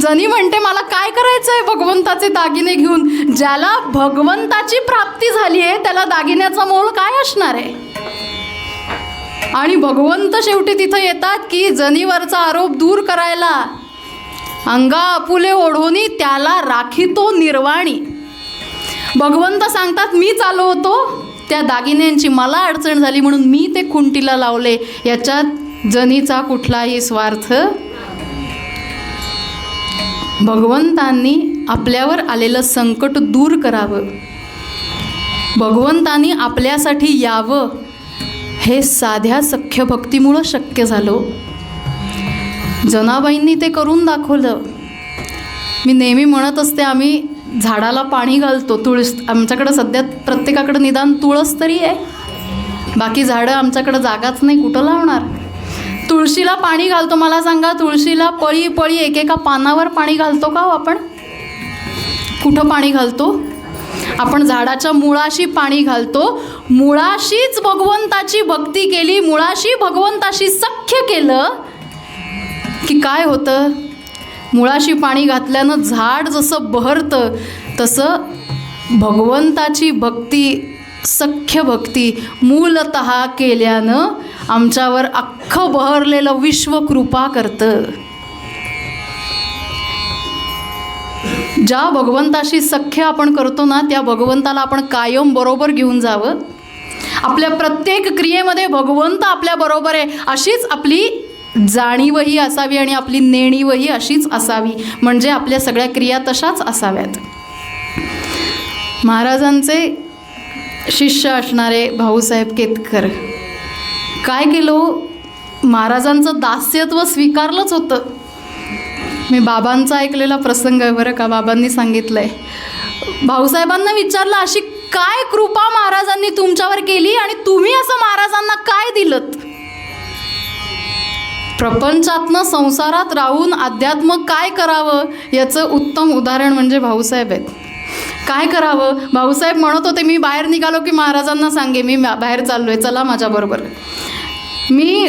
जनी म्हणते मला काय करायचं आहे भगवंताचे दागिने घेऊन? ज्याला भगवंताची प्राप्ती झाली आहे त्याला दागिन्याचा मोल काय असणार आहे? आणि भगवंत शेवटी तिथं येतात की जनीवरचा आरोप दूर करायला. अंगा आपुले ओढोनी त्याला राखीतो निर्वाणी. भगवंत सांगतात मीच आलो होतो, त्या दागिन्यांची मला अडचण झाली म्हणून मी ते खुंटीला लावले. याच्यात जनीचा कुठलाही स्वार्थ. भगवंतांनी आपल्यावर आलेलं संकट दूर करावं, भगवंतांनी आपल्यासाठी यावं, हे साध्या सख्य भक्तीमुळं शक्य झालं. जनाबाईंनी ते करून दाखवलं. मी नेहमी म्हणत असते आम्ही झाडाला पाणी घालतो. आमच्याकडं सध्या प्रत्येकाकडं निदान तुळस तरी आहे, बाकी झाडं आमच्याकडं जागाच नाही, कुठं लावणार? तुळशीला पाणी घालतो. मला सांगा, तुळशीला पळी पळी एकेका पानावर पाणी घालतो का हो आपण? कुठं पाणी घालतो? आपण झाडाच्या मुळाशी पाणी घालतो. मुळाशीच भगवंताची भक्ती केली, मुळाशी भगवंताशी सख्य केलं की काय होतं? मुळाशी पाणी घातल्यानं झाड जसं बहरतं तसं भगवंताची भक्ती, सख्य भक्ती मूलतः केल्यानं आमच्यावर अख्खं बहरलेलं विश्व कृपा करतं. ज्या भगवंताशी सख्य आपण करतो ना, त्या भगवंताला आपण कायम बरोबर घेऊन जावं. आपल्या प्रत्येक क्रियेमध्ये भगवंत आपल्या बरोबर आहे अशीच आपली जाणीवही असावी आणि आपली नेणीवही अशीच असावी. म्हणजे आपल्या सगळ्या क्रिया तशाच असाव्यात. महाराजांचे शिष्य असणारे भाऊसाहेब केतकर काय केलं, महाराजांचं दास्यत्व स्वीकारलंच होतं. मी बाबांचा ऐकलेला प्रसंग आहे बरं का. बाबांनी सांगितलं आहे, भाऊसाहेबांना विचारलं, अशी काय कृपा महाराजांनी तुमच्यावर केली आणि तुम्ही असं महाराजांना काय दिलत? प्रपंचातनं संसारात राहून अध्यात्म काय करावं याचं उत्तम उदाहरण म्हणजे भाऊसाहेब आहेत. काय करावं, भाऊसाहेब म्हणत होते, मी बाहेर निघालो की महाराजांना सांगे मी बाहेर चाललोय, चला माझ्याबरोबर. मी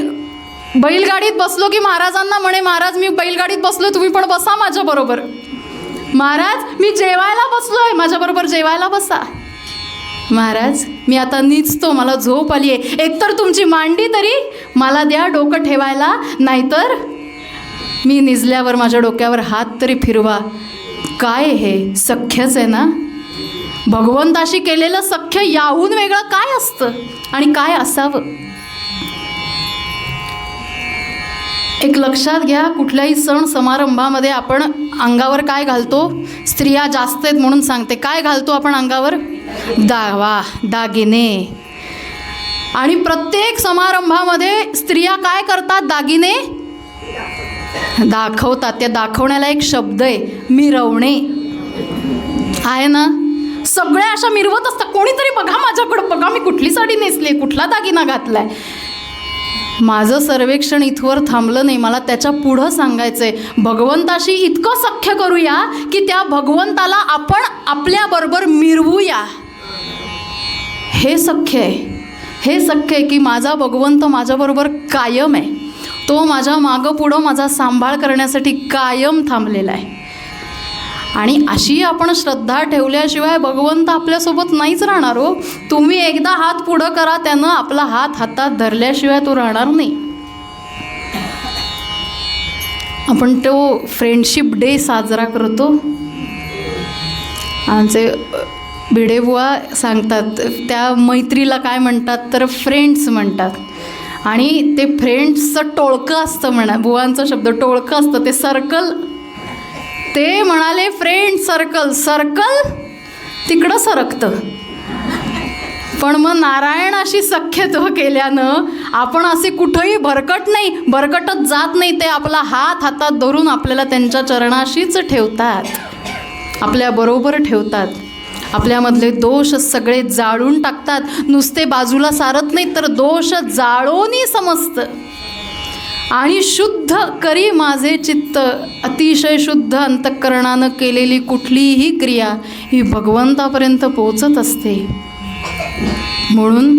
बैलगाडीत बसलो की महाराजांना म्हणे, महाराज मी बैलगाडीत बसलो, तुम्ही पण बसा माझ्याबरोबर. महाराज मी जेवायला बसलोय, माझ्याबरोबर जेवायला बसा. महाराज मी आता निजतो, मला झोप आली आहे, एकतर तुमची मांडी तरी मला द्या डोकं ठेवायला, नाहीतर मी निजल्यावर माझ्या डोक्यावर हात तरी फिरवा. काय हे सख्यच आहे ना. भगवंताशी केलेलं सख्य याहून वेगळं काय असतं आणि काय असावं. एक लक्षात घ्या, कुठल्याही सण समारंभामध्ये आपण अंगावर काय घालतो, स्त्रिया जास्त आहेत म्हणून सांगते, काय घालतो आपण अंगावर? दागिने. आणि प्रत्येक समारंभामध्ये स्त्रिया काय करतात, दागिने दाखवतात. त्या दाखवण्याला एक शब्द आहे, मिरवणे आहे ना. सगळ्या अशा मिरवत असतात, कोणीतरी बघा माझ्याकडं, बघा मी कुठली साडी नेसली, कुठला दागिना घातलाय. माझं सर्वेक्षण इथवर थांबलं नाही, मला त्याच्या पुढं सांगायचं आहे. भगवंताशी इतकं सख्य करूया की त्या भगवंताला आपण आपल्याबरोबर मिरवूया. हे सख्य आहे. हे सख्य आहे की माझा भगवंत माझ्याबरोबर कायम आहे. तो माझ्या मागं पुढं माझा सांभाळ करण्यासाठी कायम थांबलेला आहे. आणि अशी आपण श्रद्धा ठेवल्याशिवाय भगवंत आपल्यासोबत नाहीच राहणार हो. तुम्ही एकदा हात पुढं करा, त्यानं आपला हात हातात धरल्याशिवाय तो राहणार नाही. आपण तो फ्रेंडशिप डे साजरा करतो. आमचे भिडेबुवा सांगतात, त्या मैत्रीला काय म्हणतात तर फ्रेंड्स म्हणतात. आणि ते फ्रेंड्सचं टोळकं असतं म्हणा, बुवांचा शब्द टोळकं असतं, ते सर्कल. ते म्हणाले फ्रेंड सर्कल, सर्कल तिकडं सरकतं. पण मग नारायणाशी सख्यत्व केल्यानं आपण असे कुठंही भरकटत जात नाही. ते आपला हात हातात धरून आपल्याला त्यांच्या चरणाशीच ठेवतात, आपल्याबरोबर ठेवतात. आपल्यामधले दोष सगळे जाळून टाकतात. नुसते बाजूला सारत नाही, तर दोष जाळोनी समजतं. आणि शुद्ध करी माझे चित्त, अतिशय शुद्ध अंतःकरणानं केलेली कुठलीही क्रिया ही भगवंतापर्यंत पोचत असते. म्हणून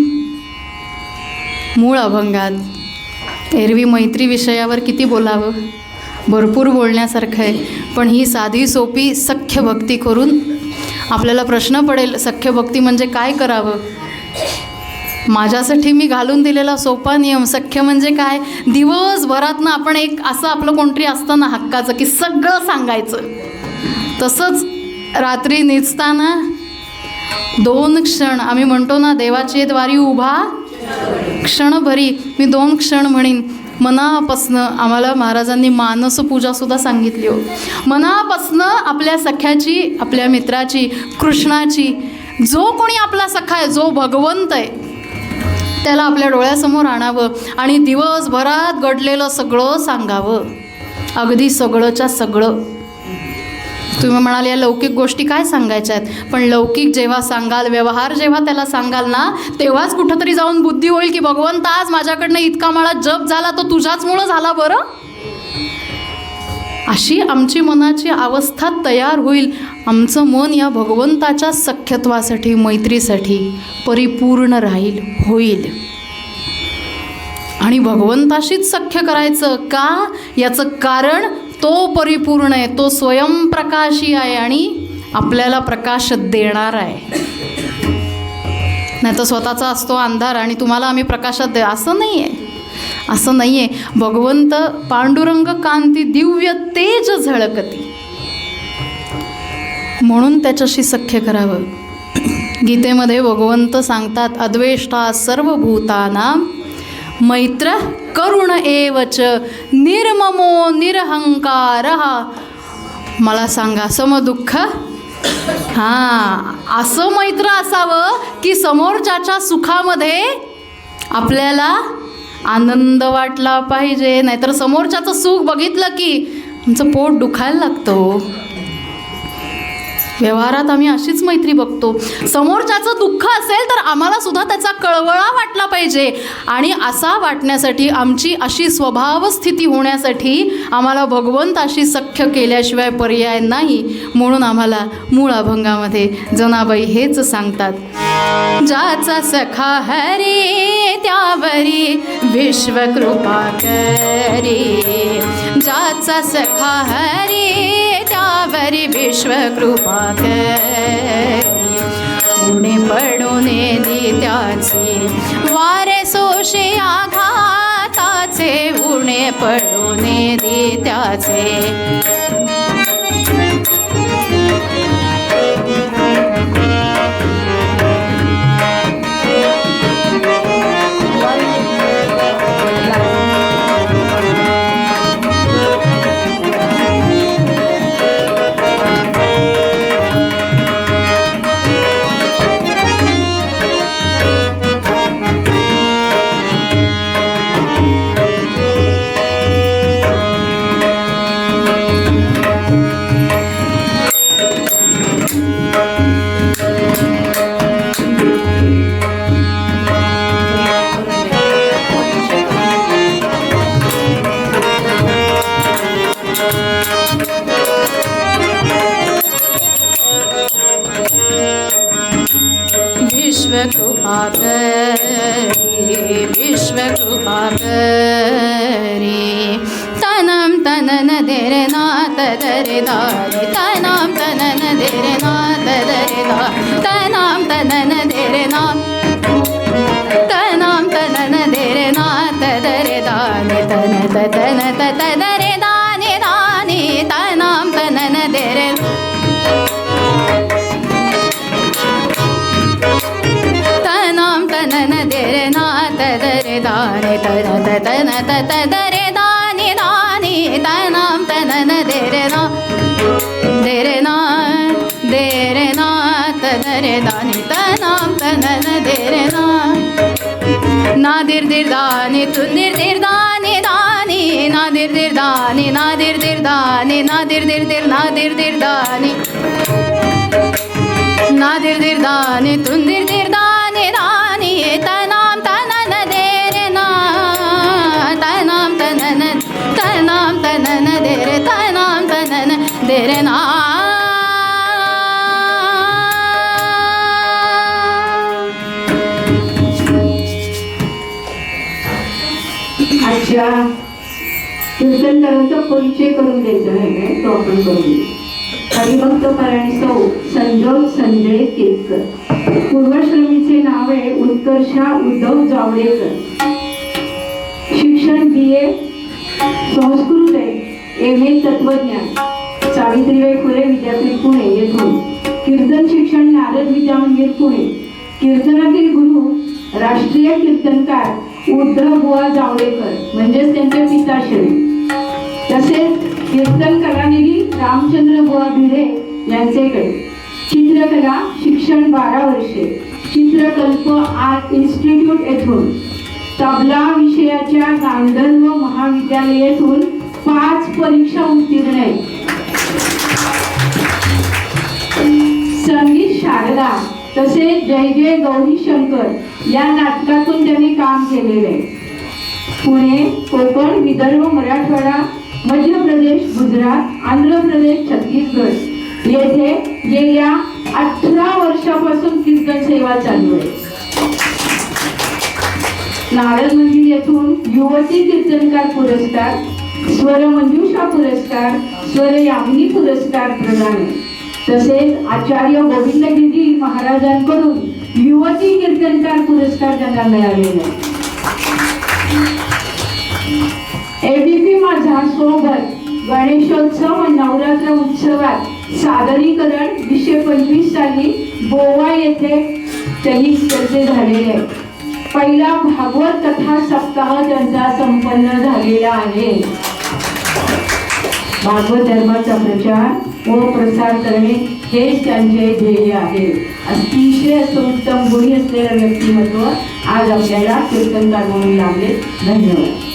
मूळ अभंगात एरवी मैत्री विषयावर किती बोलावं, भरपूर बोलण्यासारखं आहे. पण ही साधी सोपी सख्य भक्ती करून आपल्याला प्रश्न पडेल, सख्य भक्ती म्हणजे काय करावं. माझ्यासाठी मी घालून दिलेला सोपा नियम, सख्य म्हणजे काय, दिवसभरातनं आपण एक असं आपलं कोणतरी असतं ना हक्काचं की सगळं सांगायचं. तसंच रात्री निजताना 2 क्षण आम्ही म्हणतो ना, देवाची द्वारी उभा क्षणभरी, मी 2 क्षण म्हणीन. मनापासनं आम्हाला महाराजांनी मानसपूजासुद्धा सांगितली हो. मनापासनं आपल्या सख्याची, आपल्या मित्राची, कृष्णाची, जो कोणी आपला सखा आहे, जो भगवंत आहे, त्याला आपल्या डोळ्यासमोर आणावं आणि दिवसभरात घडलेलं सगळं सांगावं. अगदी सगळंच्या सगळं. तुम्ही म्हणाल या लौकिक गोष्टी काय सांगायच्या आहेत, पण लौकिक जेव्हा सांगाल, व्यवहार जेव्हा त्याला सांगाल ना, तेव्हाच कुठंतरी जाऊन बुद्धी होईल की भगवंत आज माझ्याकडनं इतका मला जप झाला तो तुझ्याचमुळं झाला बरं. अशी आमची मनाची अवस्था तयार होईल. आमचं मन या भगवंताच्या सख्यत्वासाठी, मैत्रीसाठी परिपूर्ण होईल. आणि भगवंताशीच सख्य करायचं का, याचं कारण तो परिपूर्ण आहे, तो स्वयंप्रकाशी आहे आणि आपल्याला प्रकाश देणार आहे. नाही तर स्वतःचा असतो अंधार आणि तुम्हाला आम्ही प्रकाशात दे, असं नाही आहे. असं नाही आहे. भगवंत पांडुरंग कांती दिव्य तेज झळकती. म्हणून त्याच्याशी सख्य करावं. गीतेमध्ये भगवंत सांगतात, अद्वेष्टा सर्वभूतानां मैत्र करुण एवच निर्ममो निरहंकारः. मला सांगा, समदुःख. हां, असं मैत्र असावं की समोरच्याच्या सुखामध्ये आपल्याला आनंद वाटला पाहिजे. नाहीतर समोरच्याचं सुख बघितलं की आमचं पोट दुखायला लागतं. व्यवहारात आम्ही अशीच मैत्री बघतो. समोरच्याचं दुःख असेल तर आम्हाला सुद्धा त्याचा कळवळा वाटला पाहिजे. आणि असा वाटण्यासाठी, आमची अशी स्वभावस्थिती होण्यासाठी आम्हाला भगवंताशी सख्य केल्याशिवाय पर्याय नाही. म्हणून आम्हाला मूळ अभंगामध्ये जनाबाई हेच सांगतात, ज्याचा सखा हरी त्यावरी विश्वकृपा करी. ज्याचा सखा हरी त्यावरी विश्वकृपा करी. उणे पडूने दी त्याचे वारे सोशे आघाताचे. उणे पडूने दी त्याचे. विश्वकृपा करी. विश्वकृपा करी. तनं तनन देरे नाथ दरे दारे. तनं तनन देरे नाथ दरे दा. तनं तनन देरे नाथ. तनं तनन देरे नाथ दरे दाने. तन तन तत दरे दाने दाने. तनं तनन देरे. तनं तनन देरे नाथ दरे दाने. तन तन तत दरे दाने दाने. तनं तनन देरे ना देरे ना देरे नाथ दरे दाने. तनं तनन देरे ना. नादिर दिर दाने तुंदिर दिर दाने दाने. नादिर दिर दाने नादिर दिर दाने. नादिर दिर दिर नादिर दिर दाने. नादिर दिर दाने तुंदिर दिर दाने दाने. तनाम तनन देरे ना. तनाम तनन. तनाम तनन देरे. तनाम तनन देरे ना. अच्छा, कीर्तनकारांचा परिचय करून द्यायचा आहे, तो आपण करूया. हरिभक्त परायण सौ संजोग संजय केतकर. पूर्वाश्रमीचे नाव आहे उत्कर्षा उद्धव जावडेकर. शिक्षण BA संस्कृत आहे. MA तत्वज्ञान सावित्रीबाई फुले विद्यापीठ पुणे येथून. कीर्तन शिक्षण नारद विद्या मंदिर पुणे. कीर्तनातील गुरु राष्ट्रीय कीर्तनकार उद्धव बुवा जावडेकर म्हणजेच त्यांचे पिताश्री. तसेच कीर्तन कलानिधी रामचंद्र बुवा भिडे यांचेकडे. चित्रकला शिक्षण 12 वर्षे चित्रकल्प आर्ट इन्स्टिट्यूट येथून. तबला विषयाच्या गांधर्व महाविद्यालयातून 5 परीक्षा उत्तीर्ण आहे. संगीत शारदा तसेच जय जय गौरी शंकर या नाटकातून त्यांनी काम केलेले आहे. पुणे, कोकण, विदर्भ, मराठवाडा, मध्य प्रदेश, गुजरात, आंध्र प्रदेश, छत्तीसगड येथे गेल्या 18 वर्षापासून कीर्तन सेवा चालू आहे. नारद मंदिर येथून युवती कीर्तनकार पुरस्कार, स्वर मंजुषा पुरस्कार, स्वर यामिनी पुरस्कार प्रदान आहे. तसेच आचार्य गोविंदगिरी महाराजांकडून युवती कीर्तनकार पुरस्कार त्यांना मिळालेला आहे. ABP माझा सोबत गणेशोत्सव व नवरात्र उत्सवात सादरीकरण 2025 साली गोवा येथे त्याचे झालेले आहे. पहिला भागवत कथा सप्ताह त्यांचा संपन्न झालेला आहे. भागवत धर्माचा प्रचार व प्रसार करणे हेच त्यांचे ध्येय आहे. अतिशय असं उत्तम गुणी असलेलं व्यक्तिमत्व आज आपल्याला कीर्तनकार म्हणून लाभले. धन्यवाद.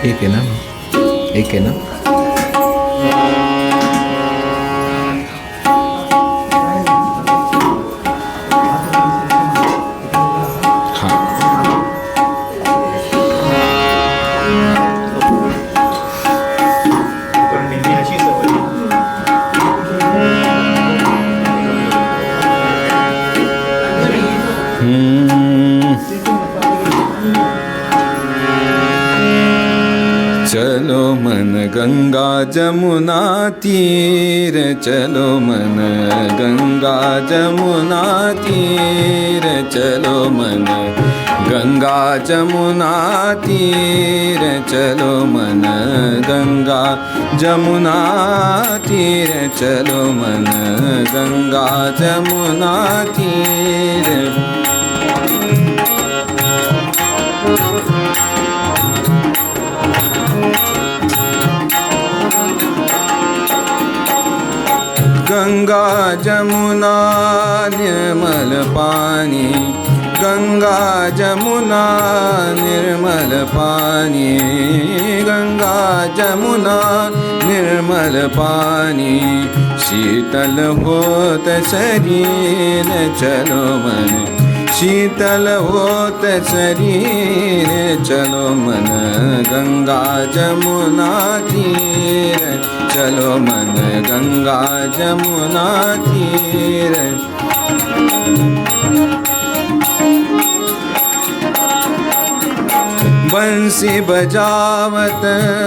एक है ना, एक है ना. चलो मन गंगा जमुना तीर, चलो मन गंगा जमुना तीर, चलो मन गंगा जमुना तीर, चलो मन गंगा जमुना तीर, चलो मन गंगा जमुना तीर. गंगा जमुना निर्मल पानी, गंगा जमुना निर्मल पानी, गंगा जमुना निर्मल पानी, शीतल होत शरीर, चलो मन शीतल होत शरीर, चलो मन गंगा जमुना तीर, चलो मन गंगा जमुना तीर. बंसी बजावत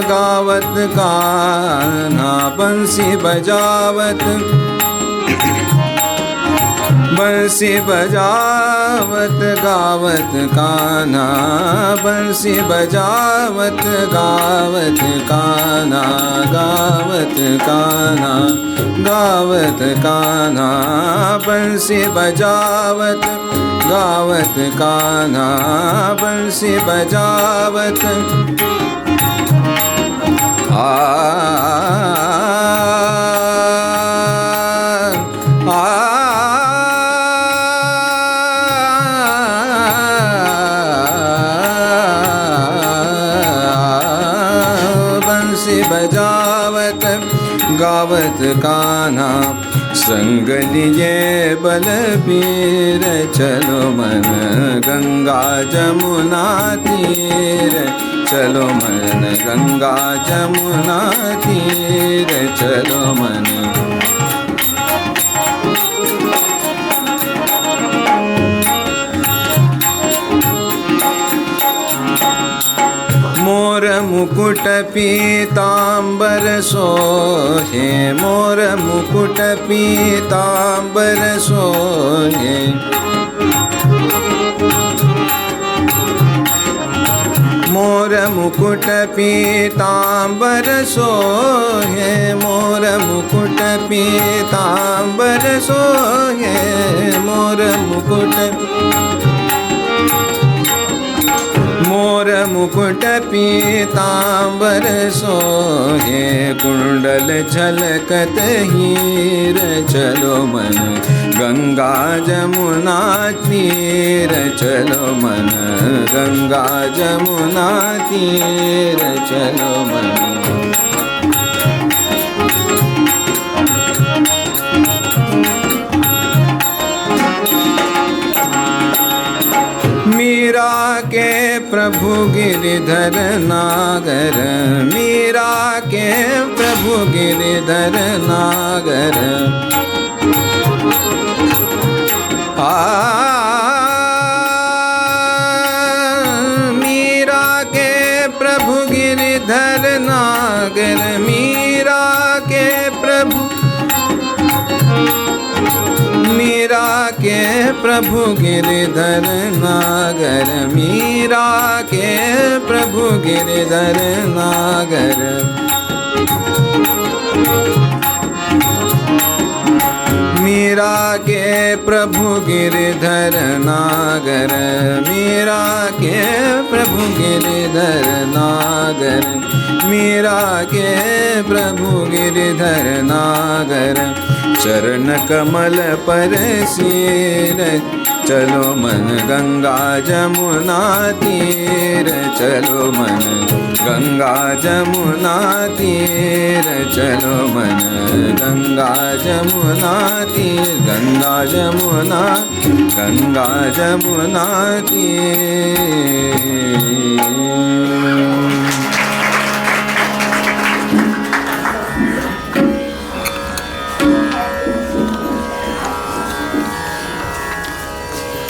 गावत कान्हा, बंसी बजावत बंसी बजावत गावत कान्हा, बंसी बजावत गावत कान्हा, गावत कान्हा, गावत कान्हा, बंसी बजावत गावत कान्हा, बंसी बजावत. बजावत गावत कान्हा, संग लिए बलबीर, चलो मन गंगा जमुना तीर, चलो मन गंगा जमुना तीर, चलो मन. मोर मुकुट पीतांबर सोहे, मोर मुकुट पीतांबर सोहे, मोर मुकुट पीतांबर सोहे, मोर मुकुट पीतांबर सोहे, मोर मुकुट मोर मुकुट पीतांबर सोहे, कुंडल झलकत हीर, चलो मन गंगा जमुना तीर, चलो मन गंगा जमुना तीर, चलो मन. मीरा के प्रभु गिरिधर नागर, मीरा के प्रभु गिरिधर नागर. प्रभु गिरिधर नागर मीरा के प्रभु गिरिधर नागर मीरा के प्रभु गिरिधर नागर मीरा के प्रभु गिरिधर नागर मीरा के प्रभु गिरिधर नागर चरण कमल पर सिर चलो मन गंगा जमुना तीर चलो मन गंगा जमुना तीर चलो मन गंगा जमुना तीर गंगा जमुना तीर।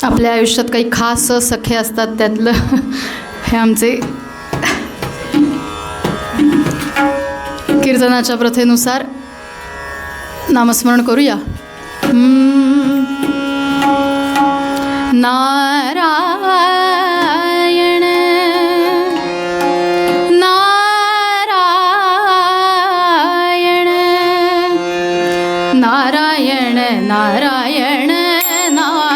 आपल्या आयुष्यात काही खास सखे असतात, त्यातलं हे आमचे कीर्तनाच्या प्रथेनुसार नामस्मरण करूया। नारायण नारायण नारायण नारायण नारायण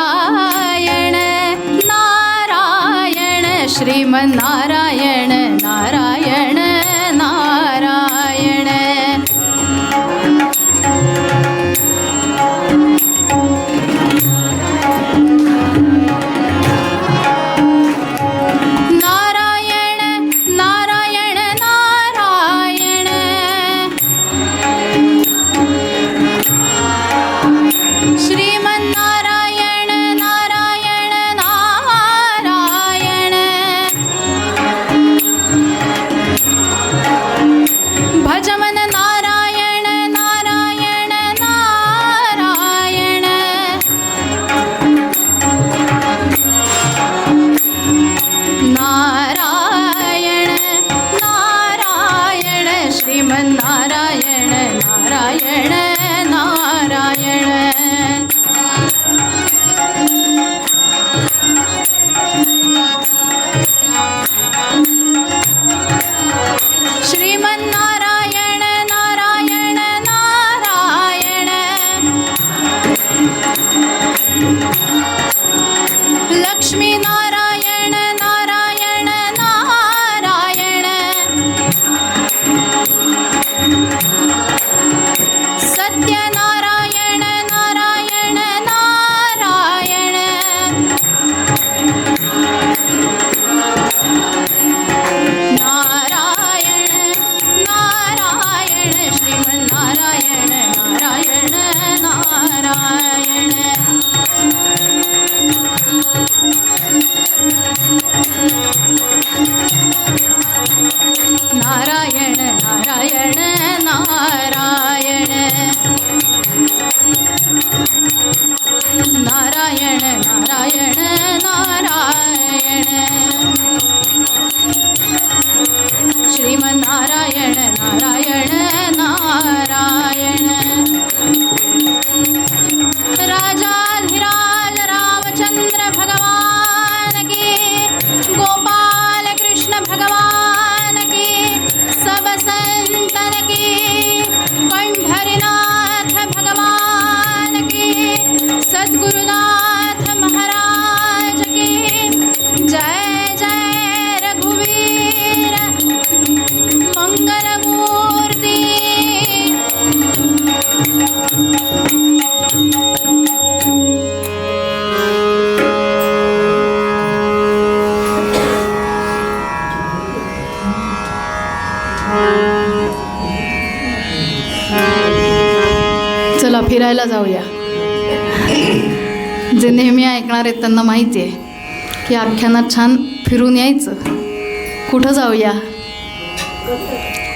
नारायण नारायण श्रीमन्नारायण नारायण नारायण लक्ष्मी नारायण नारायण नारायण सत्य नारायण नारायण नारायण नारायण नारायण श्रीमन्नारायण नारायण नारायण नारायण नारायण नारायण नारायण नारायण नारायण श्रीमन्नारायण नारायण नारायण राजाधिराज रामचंद्र भगवान की गोपाल कृष्ण भगवान की सब संतन की पंढरीनाथ भगवान की सद्गुरुनाथ महाराज की जय जय रघुवीर मंगलमूर्ति। चला फिरायला जाऊया। जे नेहमी ऐकणार आहेत त्यांना माहिती आहे की आख्यानात छान फिरून यायचं। कुठं जाऊया?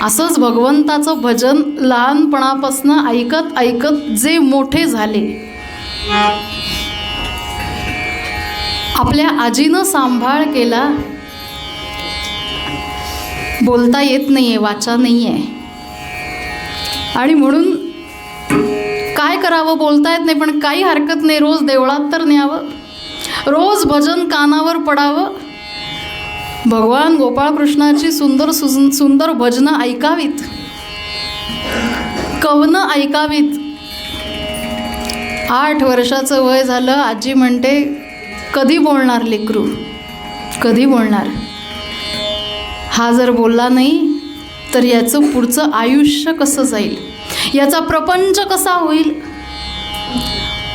असंच भगवंताचं भजन लहानपणापासून ऐकत ऐकत जे मोठे झाले, आपल्या आजीनं सांभाळ केला बोलता येत नाही आहे, वाचा नाही आहे. आणि म्हणून काय करावं, बोलता येत नाही, पण काही हरकत नाही, रोज देवळात तर न्यावं, रोज भजन कानावर पडावं, भगवान गोपाळकृष्णाची सुंदर भजनं ऐकावीत, कवनं ऐकावीत. 8 वर्षाचं वय झालं, आजी म्हणते कधी बोलणार लेकरू, कधी बोलणार. हा जर बोलला नाही तर याचं पुढचं आयुष्य कसं जाईल, याचा प्रपंच कसा होईल.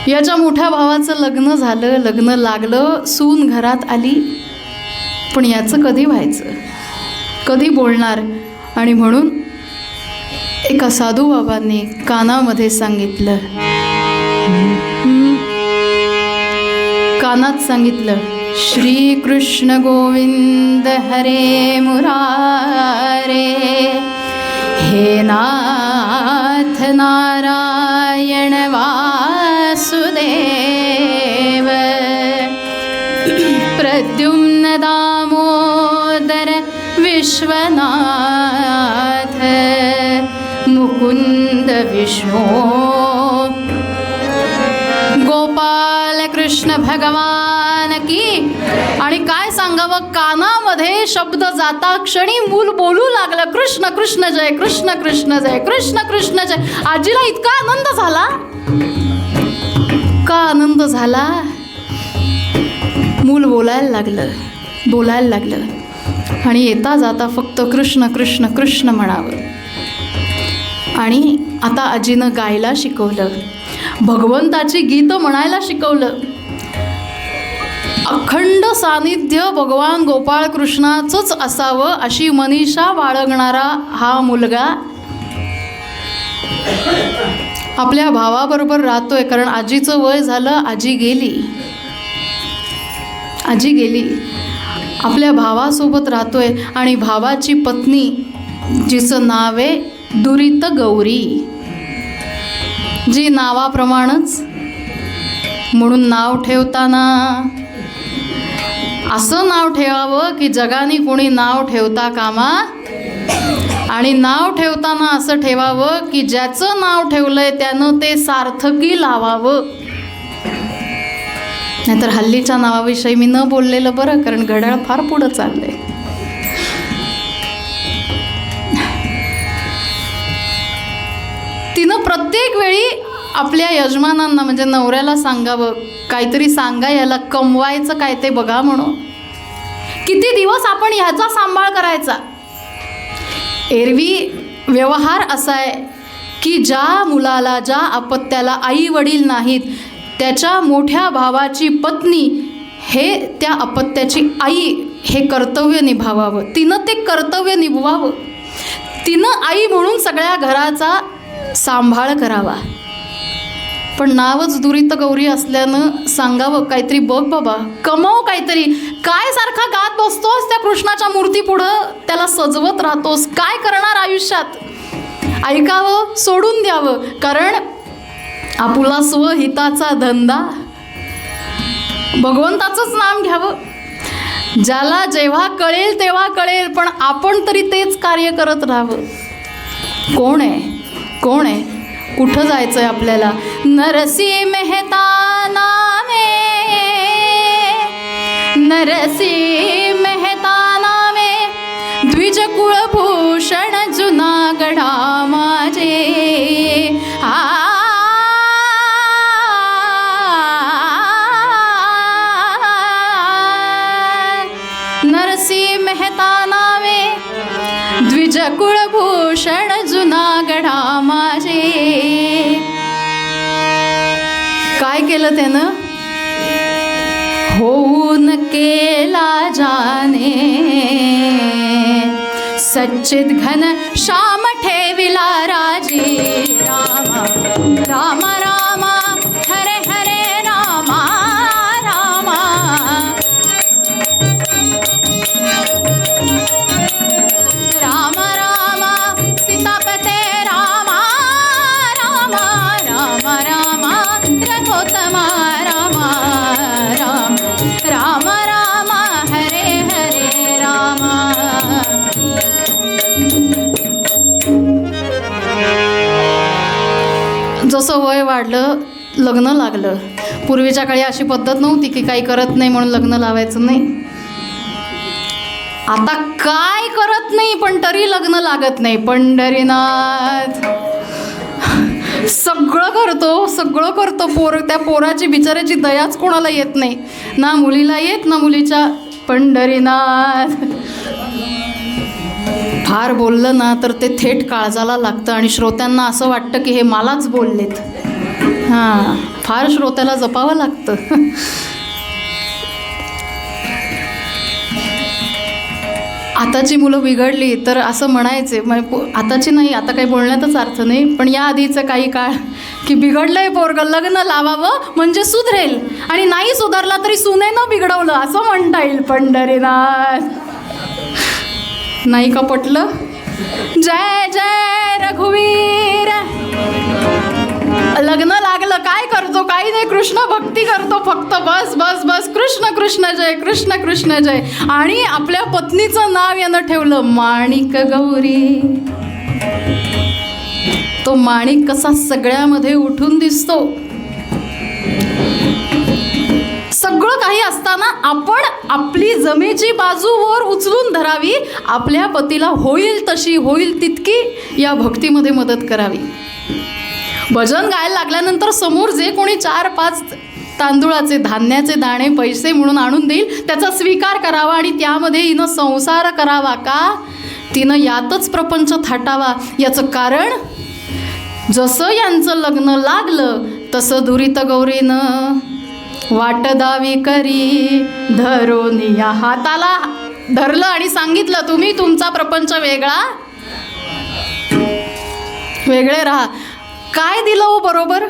याच्या मोठ्या भावाचं लग्न झालं, लग्न लागलं, सून घरात आली, पण याचं कधी व्हायचं, कधी बोलणार. आणि म्हणून एका साधू बाबांनी कानामध्ये सांगितलं, कानात सांगितलं, श्री कृष्ण गोविंद हरे मुरारे, हे नाथ नारायण वासुदेव, प्रद्युम्न दामोदर विश्वनाथ, मुकुंद विष्णू गोपाल कृष्ण भगवान की. आणि काय सांगावं, कानामध्ये शब्द जाता क्षणी मूल बोलू लागलं, कृष्ण कृष्ण जय, कृष्ण कृष्ण जय, कृष्ण कृष्ण जय. आजीला इतका आनंद झाला, का आनंद झाला, मूल बोलायला लागलं. आणि येता जाता फक्त कृष्ण कृष्ण कृष्ण म्हणावं. आणि आता आजीनं गायला शिकवलं, भगवंताची गीतं म्हणायला शिकवलं. अखंड सानिध्य भगवान गोपाळकृष्णाचंच असावं अशी मनीषा बाळगणारा हा मुलगा आपल्या भावाबरोबर राहतोय. कारण आजीचं वय झालं, आजी गेली, आपल्या भावासोबत राहतोय. आणि भावाची पत्नी, जिचं नाव आहे दुरित गौरी, जी नावाप्रमाणेच. म्हणून नाव ठेवताना असं नाव ठेवावं की जगाने कोणी नाव ठेवता कामा. आणि नाव ठेवताना असं ठेवावं की ज्याचं नाव ठेवलंय त्यानं ते सार्थकी लावावं. नाहीतर हल्लीच्या नावाविषयी मी न बोललेलं बरं, कारण घड्याळ फार पुढं चाललंय. तिनं प्रत्येक वेळी आपल्या यजमानांना म्हणजे नवऱ्याला सांगावं, काहीतरी सांगा याला, कमवायचं काय ते बघा म्हणून. किती दिवस आपण ह्याचा सांभाळ करायचा. एरवी व्यवहार असा आहे की ज्या मुलाला, ज्या अपत्याला आई वडील नाहीत, त्याच्या मोठ्या भावाची पत्नी हे त्या अपत्याची आई हे कर्तव्य निभावावं. तिनं ते कर्तव्य निभवावं. तिनं आई म्हणून सगळ्या घराचा सांभाळ करावा. पण नावच दुरित गौरी असल्यानं सांगावं, काहीतरी बघ बाबा, कमव काहीतरी. काय सारखा गात बसतोस त्या कृष्णाच्या मूर्ती पुढं, त्याला सजवत राहतोस, काय करणार आयुष्यात. ऐकावं, सोडून द्यावं. कारण आपुला स्वहिताचा धंदा, भगवंताचंच नाम घ्यावं. ज्याला जेव्हा कळेल तेव्हा कळेल, पण आपण तरी तेच कार्य करत राहावं. कोण आहे, कुठं जायचंय आपल्याला. नरसी मेहता नामे, नरसी मेहता नामे, द्विज कुळभूषण जुनागढा माझे. नरसी मेहता नामे, द्विज कुळभूषण जुनागढा माझे. काय केलं त्यानं, होऊन केला जाने, सच्चित घन श्याम ठेविला राजे. रामा रामा रामा हरे हरे रामा रामा. रामा रामा सीतापते रामा रामा. रामा रामा रघोत्तमा रामा रामा. रामा रामा हरे हरे रामा. जसजसं वय वाढलं लग्न लागलं. पूर्वीच्या काळी अशी पद्धत नव्हती की काही करत नाही म्हणून लग्न लावायचं नाही. आता काय करत नाही पण तरी लग्न लागत नाही. पंढरीनाथ सगळं करतो त्या पोराची बिचाऱ्याची दयाच कोणाला येत नाही, ना मुलीला येत ना मुलीच्या. पंढरीनाथ फार बोललं ना तर ते थेट काळजाला लागतं आणि श्रोत्यांना असं वाटतं की हे मलाच बोललेत. हां, फार श्रोत्याला जपावं लागतं. आताची मुलं बिघडली तर असं म्हणायचे, आताची नाही, आता काही बोलण्यातच अर्थ नाही, पण या आधीचं काही काळ की बिघडलंय पोरगं, लग्न लावावं म्हणजे सुधरेल, आणि नाही सुधारला तरी सुनेनं बिघडवलं असं म्हणता येईल. पंढरीनाथ नाही का पटलं? जय जय रघुवीर. लग्न लागलं काय करतो? काही नाही, कृष्ण भक्ती करतो फक्त. बस बस बस, कृष्ण कृष्ण जय, कृष्ण कृष्ण जय. आणि आपल्या पत्नीचं नाव यानं ठेवलं माणिक गौरी. तो माणिक कसा सगळ्यामध्ये उठून दिसतो. सगळं काही असताना आपण आपली जमेची बाजू वर उचलून धरावी, आपल्या पतीला होईल तशी, होईल तितकी या भक्तीमध्ये मदत करावी. भजन गायला लागल्यानंतर समोर जे कोणी 4-5 तांदूळाचे, धान्याचे दाणे पैसे म्हणून आणून देईल त्याचा स्वीकार करावा आणि त्यामध्ये हिनं संसार करावा का? तिनं यातच प्रपंच थाटावा. याचं कारण, जसं यांचं लग्न लागलं तसं दुरित गौरीनं वाट दावी करी धरून या हाताला धरलं आणि सांगितलं तुम्ही तुमचा प्रपंच वेगळे राहा. काय दिलं हो बरोबर?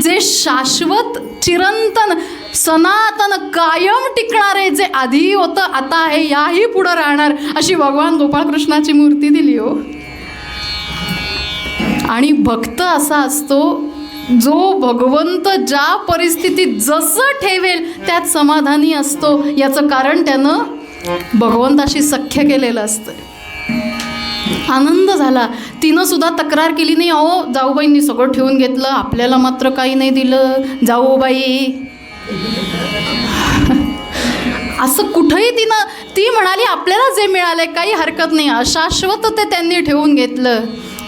जे शाश्वत, चिरंतन, सनातन, कायम टिकणारे, जे आधी होतं आता आहे याही पुढं राहणार, अशी भगवान गोपाळकृष्णाची मूर्ती दिली हो. आणि भक्त असा असतो जो भगवंत ज्या परिस्थितीत जसं ठेवेल त्यात समाधानी असतो. याचं कारण त्यानं भगवंताशी सख्य केलेलं असतं. आनंद झाला. तिनं सुद्धा तक्रार केली नाही, अहो जाऊबाईंनी सगळं ठेवून घेतलं, आपल्याला मात्र काही नाही दिलं जाऊबाई. असं कुठंही ती म्हणाली आपल्याला जे मिळालंय काही हरकत नाही, अशाश्वत ते त्यांनी ठेवून घेतलं.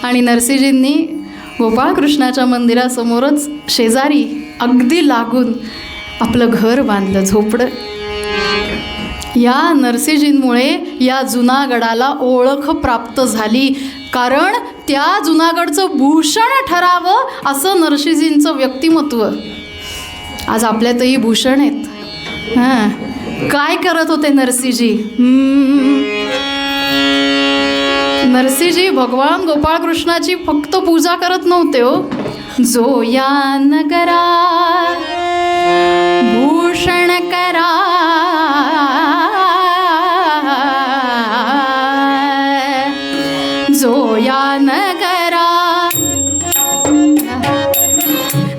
आणि नरसिंहजींनी गोपाळकृष्णाच्या मंदिरासमोरच शेजारी अगदी लागून आपलं घर बांधलं, झोपडं. या नरसिंहजींमुळे या जुनागडाला ओळख प्राप्त झाली, कारण त्या जुनागडचं भूषण ठरावं असं नरसिंहजींचं व्यक्तिमत्व. आज आपल्यातही भूषण आहेत. हां, काय करत होते नरसिंहजी? नरसिंहजी भगवान गोपाळकृष्णाची फक्त पूजा करत नव्हते हो. जो या नगरा भूषण करा, जो या नगरा,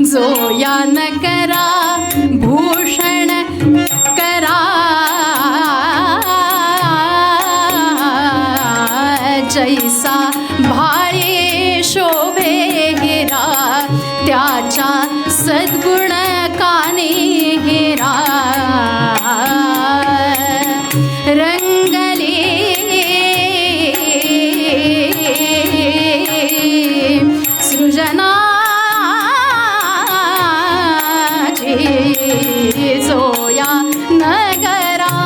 जो या नगरा भूषण करा, जैसा भाळे शोभे हिरा, त्याच्या सद्गुण काने हिरा. रंगले सृजनाचे जोया नगरा.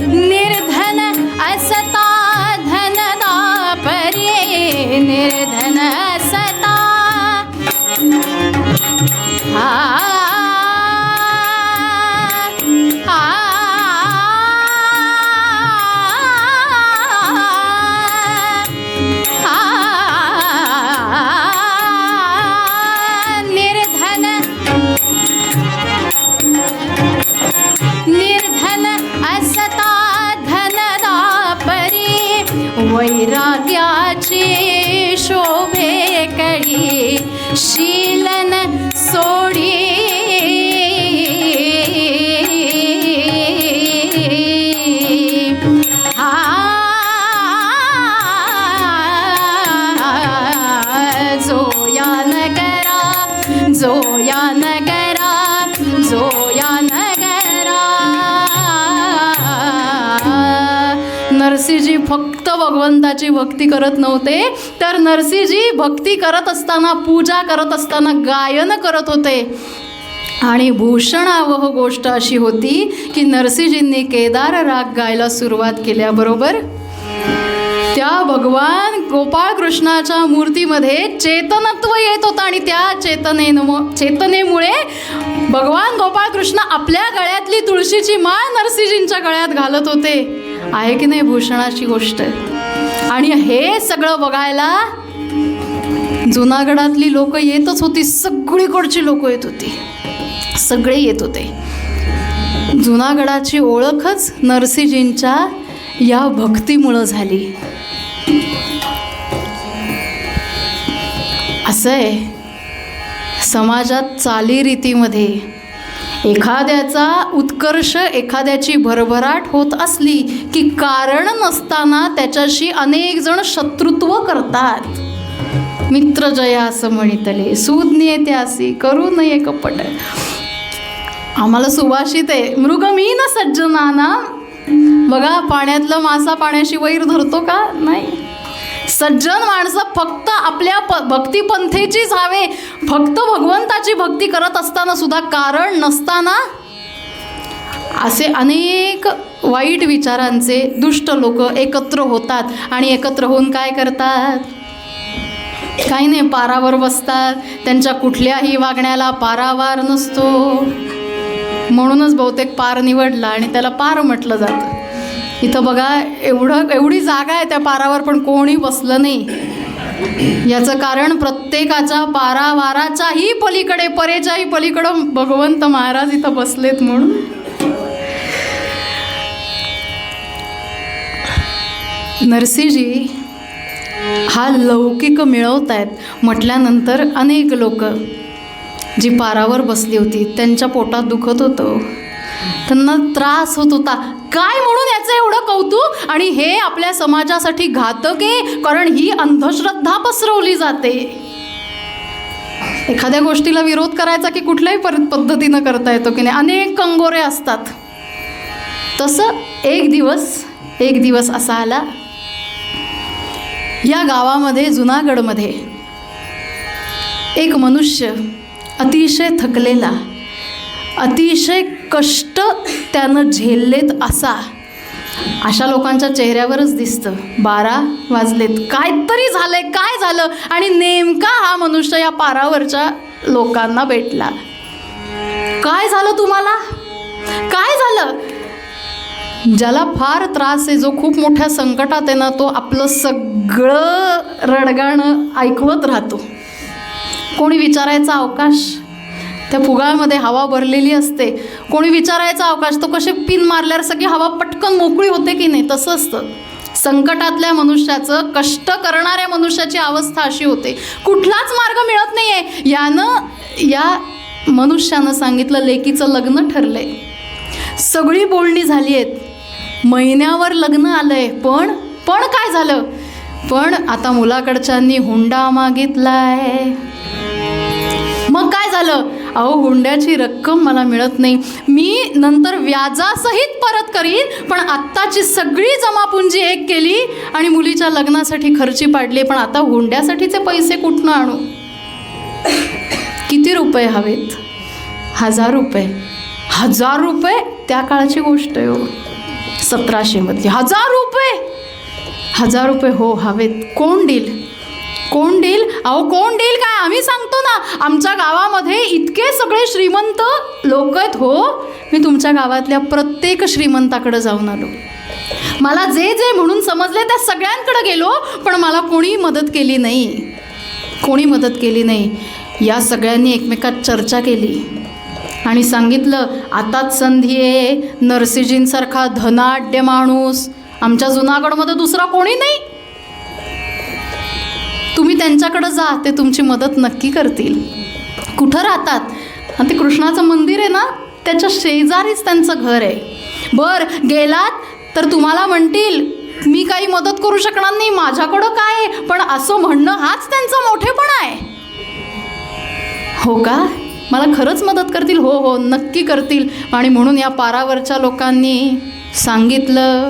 निर्धन असता धनदा परे, निर्धन असता निर्धन असता धनदा परी, वैराग्याचे शोभे कळी, शीलन सोडी हा. या नगरा. नरसिंहजी फक्त भगवंताची भक्ती करत नव्हते, तर नरसिंहजी भक्ती करत असताना, पूजा करत असताना गायन करत होते. आणि भूषणावह गोष्ट अशी होती की नरसिंहजींनी केदार राग गायला सुरुवात केल्याबरोबर त्या भगवान गोपाळकृष्णाच्या मूर्तीमध्ये चेतनत्व येत होतं. आणि त्या चेतनेमुळे भगवान गोपाळकृष्ण आपल्या गळ्यातली तुळशीची माळ नरसिंहजींच्या गळ्यात घालत होते. आहे की नाही भूषणाची गोष्ट. आणि हे सगळं बघायला जुनागडातली लोक येतच होती, सगळीकडची लोक येत होती, सगळे येत होते. जुनागडाची ओळखच नरसिंहजींच्या या भक्तीमुळं झाली. असं आहे समाजात चालीरीतीमध्ये एखाद्याचा उत्कर्ष, एखाद्याची भरभराट होत असली की कारण नसताना त्याच्याशी अनेक जण शत्रुत्व करतात. मित्र जया असं म्हणितले, सूज्ञे त्यासी करू नये कपट. आम्हाला सुभाषित आहे, मृगमीन सज्जनाना. बघा, पाण्यातलं मासा पाण्याशी वैर धरतो का? नाही. सज्जन माणसं फक्त आपल्या भक्तिपंथेचीच हवे, फक्त भगवंताची भक्ती करत असताना सुद्धा कारण नसताना असे अनेक वाईट विचारांचे दुष्ट लोक एकत्र होतात. आणि एकत्र होऊन काय करतात? काही नाही, पारावर बसतात. त्यांच्या कुठल्याही वागण्याला पारावार नसतो, म्हणूनच बहुतेक पार निवडला आणि त्याला पार म्हटलं जातं. इथं बघा, एवढी जागा आहे त्या पारावर, पण कोणी बसलं नाही. याचं कारण प्रत्येकाच्या पारावाराच्याही पलीकडे, परेच्याही पलीकडं भगवंत महाराज इथं बसलेत म्हणून. नरसिंहजी हा लौकिक मिळवत आहेत म्हटल्यानंतर अनेक लोक जी पारावर बसली होती त्यांच्या पोटात दुखत होतं, त्यांना त्रास होत होता. काय म्हणून याचं एवढं कौतुक? आणि हे आपल्या समाजासाठी घातक आहे, कारण ही अंधश्रद्धा पसरवली जाते. एखाद्या गोष्टीला विरोध करायचा की कुठल्याही पद्धतीनं करता येतो की नाही, अनेक कंगोरे असतात. तसं एक दिवस असा आला, या गावामध्ये, जुनागडमध्ये एक मनुष्य अतिशय थकलेला, अतिशय कष्ट त्यानं झेललेत अशा लोकांच्या चेहऱ्यावरच दिसतं. 12 वाजलेत, काहीतरी झालंय, काय झालं? आणि नेमका हा मनुष्य या पारावरच्या लोकांना भेटला. काय झालं तुम्हाला? काय झालं? ज्याला फार त्रास आहे, जो खूप मोठ्या संकटात आहे ना, तो आपलं सगळं रडगाणं ऐकवत राहतो. कोणी विचारायचा अवकाश, त्या फुगाळमध्ये हवा भरलेली असते, कोणी विचारायचा अवकाश, तो कसे पिन मारल्यावर सगळी हवा पटकन मोकळी होते की नाही, तसं असतं. संकटातल्या मनुष्याचं, कष्ट करणाऱ्या मनुष्याची अवस्था अशी होते. कुठलाच मार्ग मिळत नाही आहे. या मनुष्यानं सांगितलं, लेकीचं लग्न ठरलंय, सगळी बोलणी झाली आहेत, महिन्यावर लग्न आलंय, पण काय झालं? पण आता मुलाकडच्यांनी हुंडा मागितलाय. मग काय झालं? अहो, हुंड्याची रक्कम मला मिळत नाही, मी नंतर व्याजासहित परत करीन, पण आत्ताची सगळी जमापुंजी एक केली आणि मुलीच्या लग्नासाठी खर्ची पाडली, पण आता हुंड्यासाठीचे पैसे कुठनं आणू? किती रुपये हवेत? 1000 रुपये. 1000 रुपये त्या काळाची गोष्ट आहे हो, 1700 मध्ये 1000 रुपये. 1000 रुपये हो हवेत. कोण देईल? अहो कोण देईल काय? आम्ही सांगतो ना, आमच्या गावामध्ये इतके सगळे श्रीमंत लोक आहेत हो. मी तुमच्या गावातल्या प्रत्येक श्रीमंताकडे जाऊन आलो, मला जे म्हणून समजले त्या सगळ्यांकडे गेलो, पण मला कोणी मदत केली नाही. या सगळ्यांनी एकमेकात चर्चा केली आणि सांगितलं, आताच संधी आहे, नरसिंहजींसारखा धनाढ्य माणूस आमच्या जुनागडमध्ये दुसरा कोणी नाही, तुम्ही त्यांच्याकडे जा, ते तुमची मदत नक्की करतील. कुठं राहतात? आणि ते कृष्णाचं मंदिर आहे ना, त्याच्या शेजारीच त्यांचं घर आहे. बरं, गेलात तर तुम्हाला म्हणतील मी काही मदत करू शकणार नाही, माझ्याकडं काय आहे, पण असं म्हणणं हाच त्यांचा मोठेपणा आहे. हो का? मला खरंच मदत करतील? हो हो नक्की करतील. आणि म्हणून या पारावरच्या लोकांनी सांगितलं.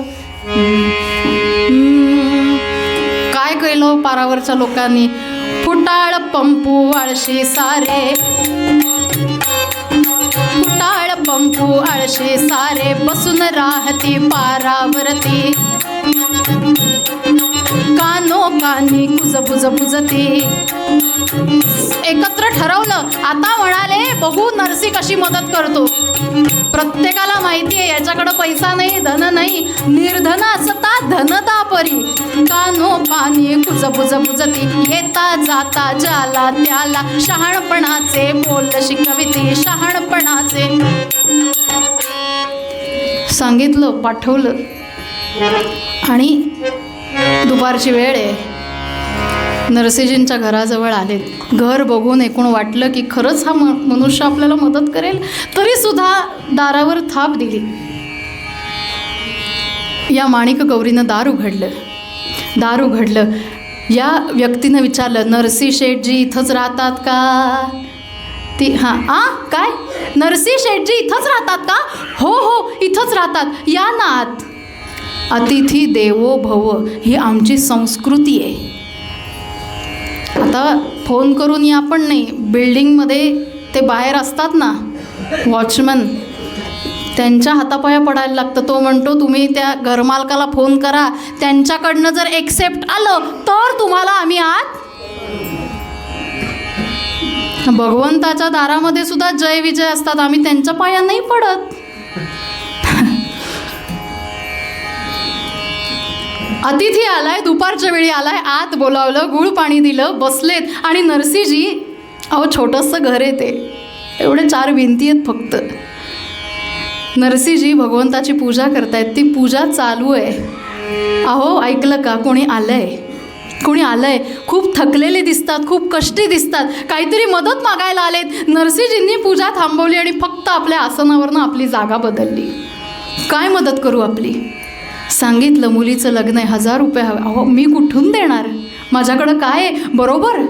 काय केलं पारावरच्या लोकांनी? फुटाळ पंपू आळशी सारे, फुटाळ पंपू आळशी सारे, बसून राहती पारावरती, कानो कानी कुजबुज बुजती. एकत्र ठरवलं. आता म्हणाले बघू नरसी कशी मदत करतो. प्रत्येकाला माहिती आहे याच्याकडं पैसा नाही, धन नाही, निर्धन असता धनदा परी, कानो पाणी कुजबुज बुजती, येता जाता ज्याला त्याला शहाणपणाचे बोल शिकविती, शहाणपणाचे. सांगितलं, पाठवलं. आणि दुपारची वेळ आहे. नरसिंहजींच्या घराजवळ आले. घर बघून एकूण वाटलं की खरंच हा मनुष्य आपल्याला मदत करेल. तरीसुद्धा दारावर थाप दिली. या माणिक गौरीनं दार उघडलं. दार उघडलं. या व्यक्तीनं विचारलं, नरसी शेठजी इथंच राहतात का? ती काय? नरसी शेठजी इथंच राहतात का? हो हो इथंच राहतात, या ना आत. अतिथी देवो भव ही आमची संस्कृती आहे. आता फोन करून या पण नाही, बिल्डिंगमध्ये ते बाहेर असतात ना वॉचमन, त्यांच्या हातापाया पडायला लागतं. तो म्हणतो तुम्ही त्या घरमालकाला फोन करा, त्यांच्याकडनं जर एक्सेप्ट आलं तर तुम्हाला आम्ही आत. भगवंताच्या दारामध्ये सुद्धा जय विजय असतात, आम्ही त्यांच्या पाया नाही पडत. अतिथी आलाय, दुपारच्या वेळी आलाय, आत बोलावलं, गुळ पाणी दिलं, बसलेत. आणि नरसिंहजी, अहो छोटंसं घर आहे ते, एवढे 4 भिंती आहेत फक्त. नरसिंहजी भगवंताची पूजा करतायत. ती पूजा चालू आहे. अहो ऐकलं का? कोणी आलंय, कोणी आलंय. खूप थकलेले दिसतात, खूप कष्टी दिसतात, काहीतरी मदत मागायला आलेत. नरसिंहजींनी पूजा थांबवली आणि फक्त आपल्या आसनावरनं आपली जागा बदलली. काय मदत करू आपली? सांगितलं मुलीचं लग्न आहे, 1000 रुपये हवे. अहो मी कुठून देणार? माझ्याकडं काय आहे? बरोबर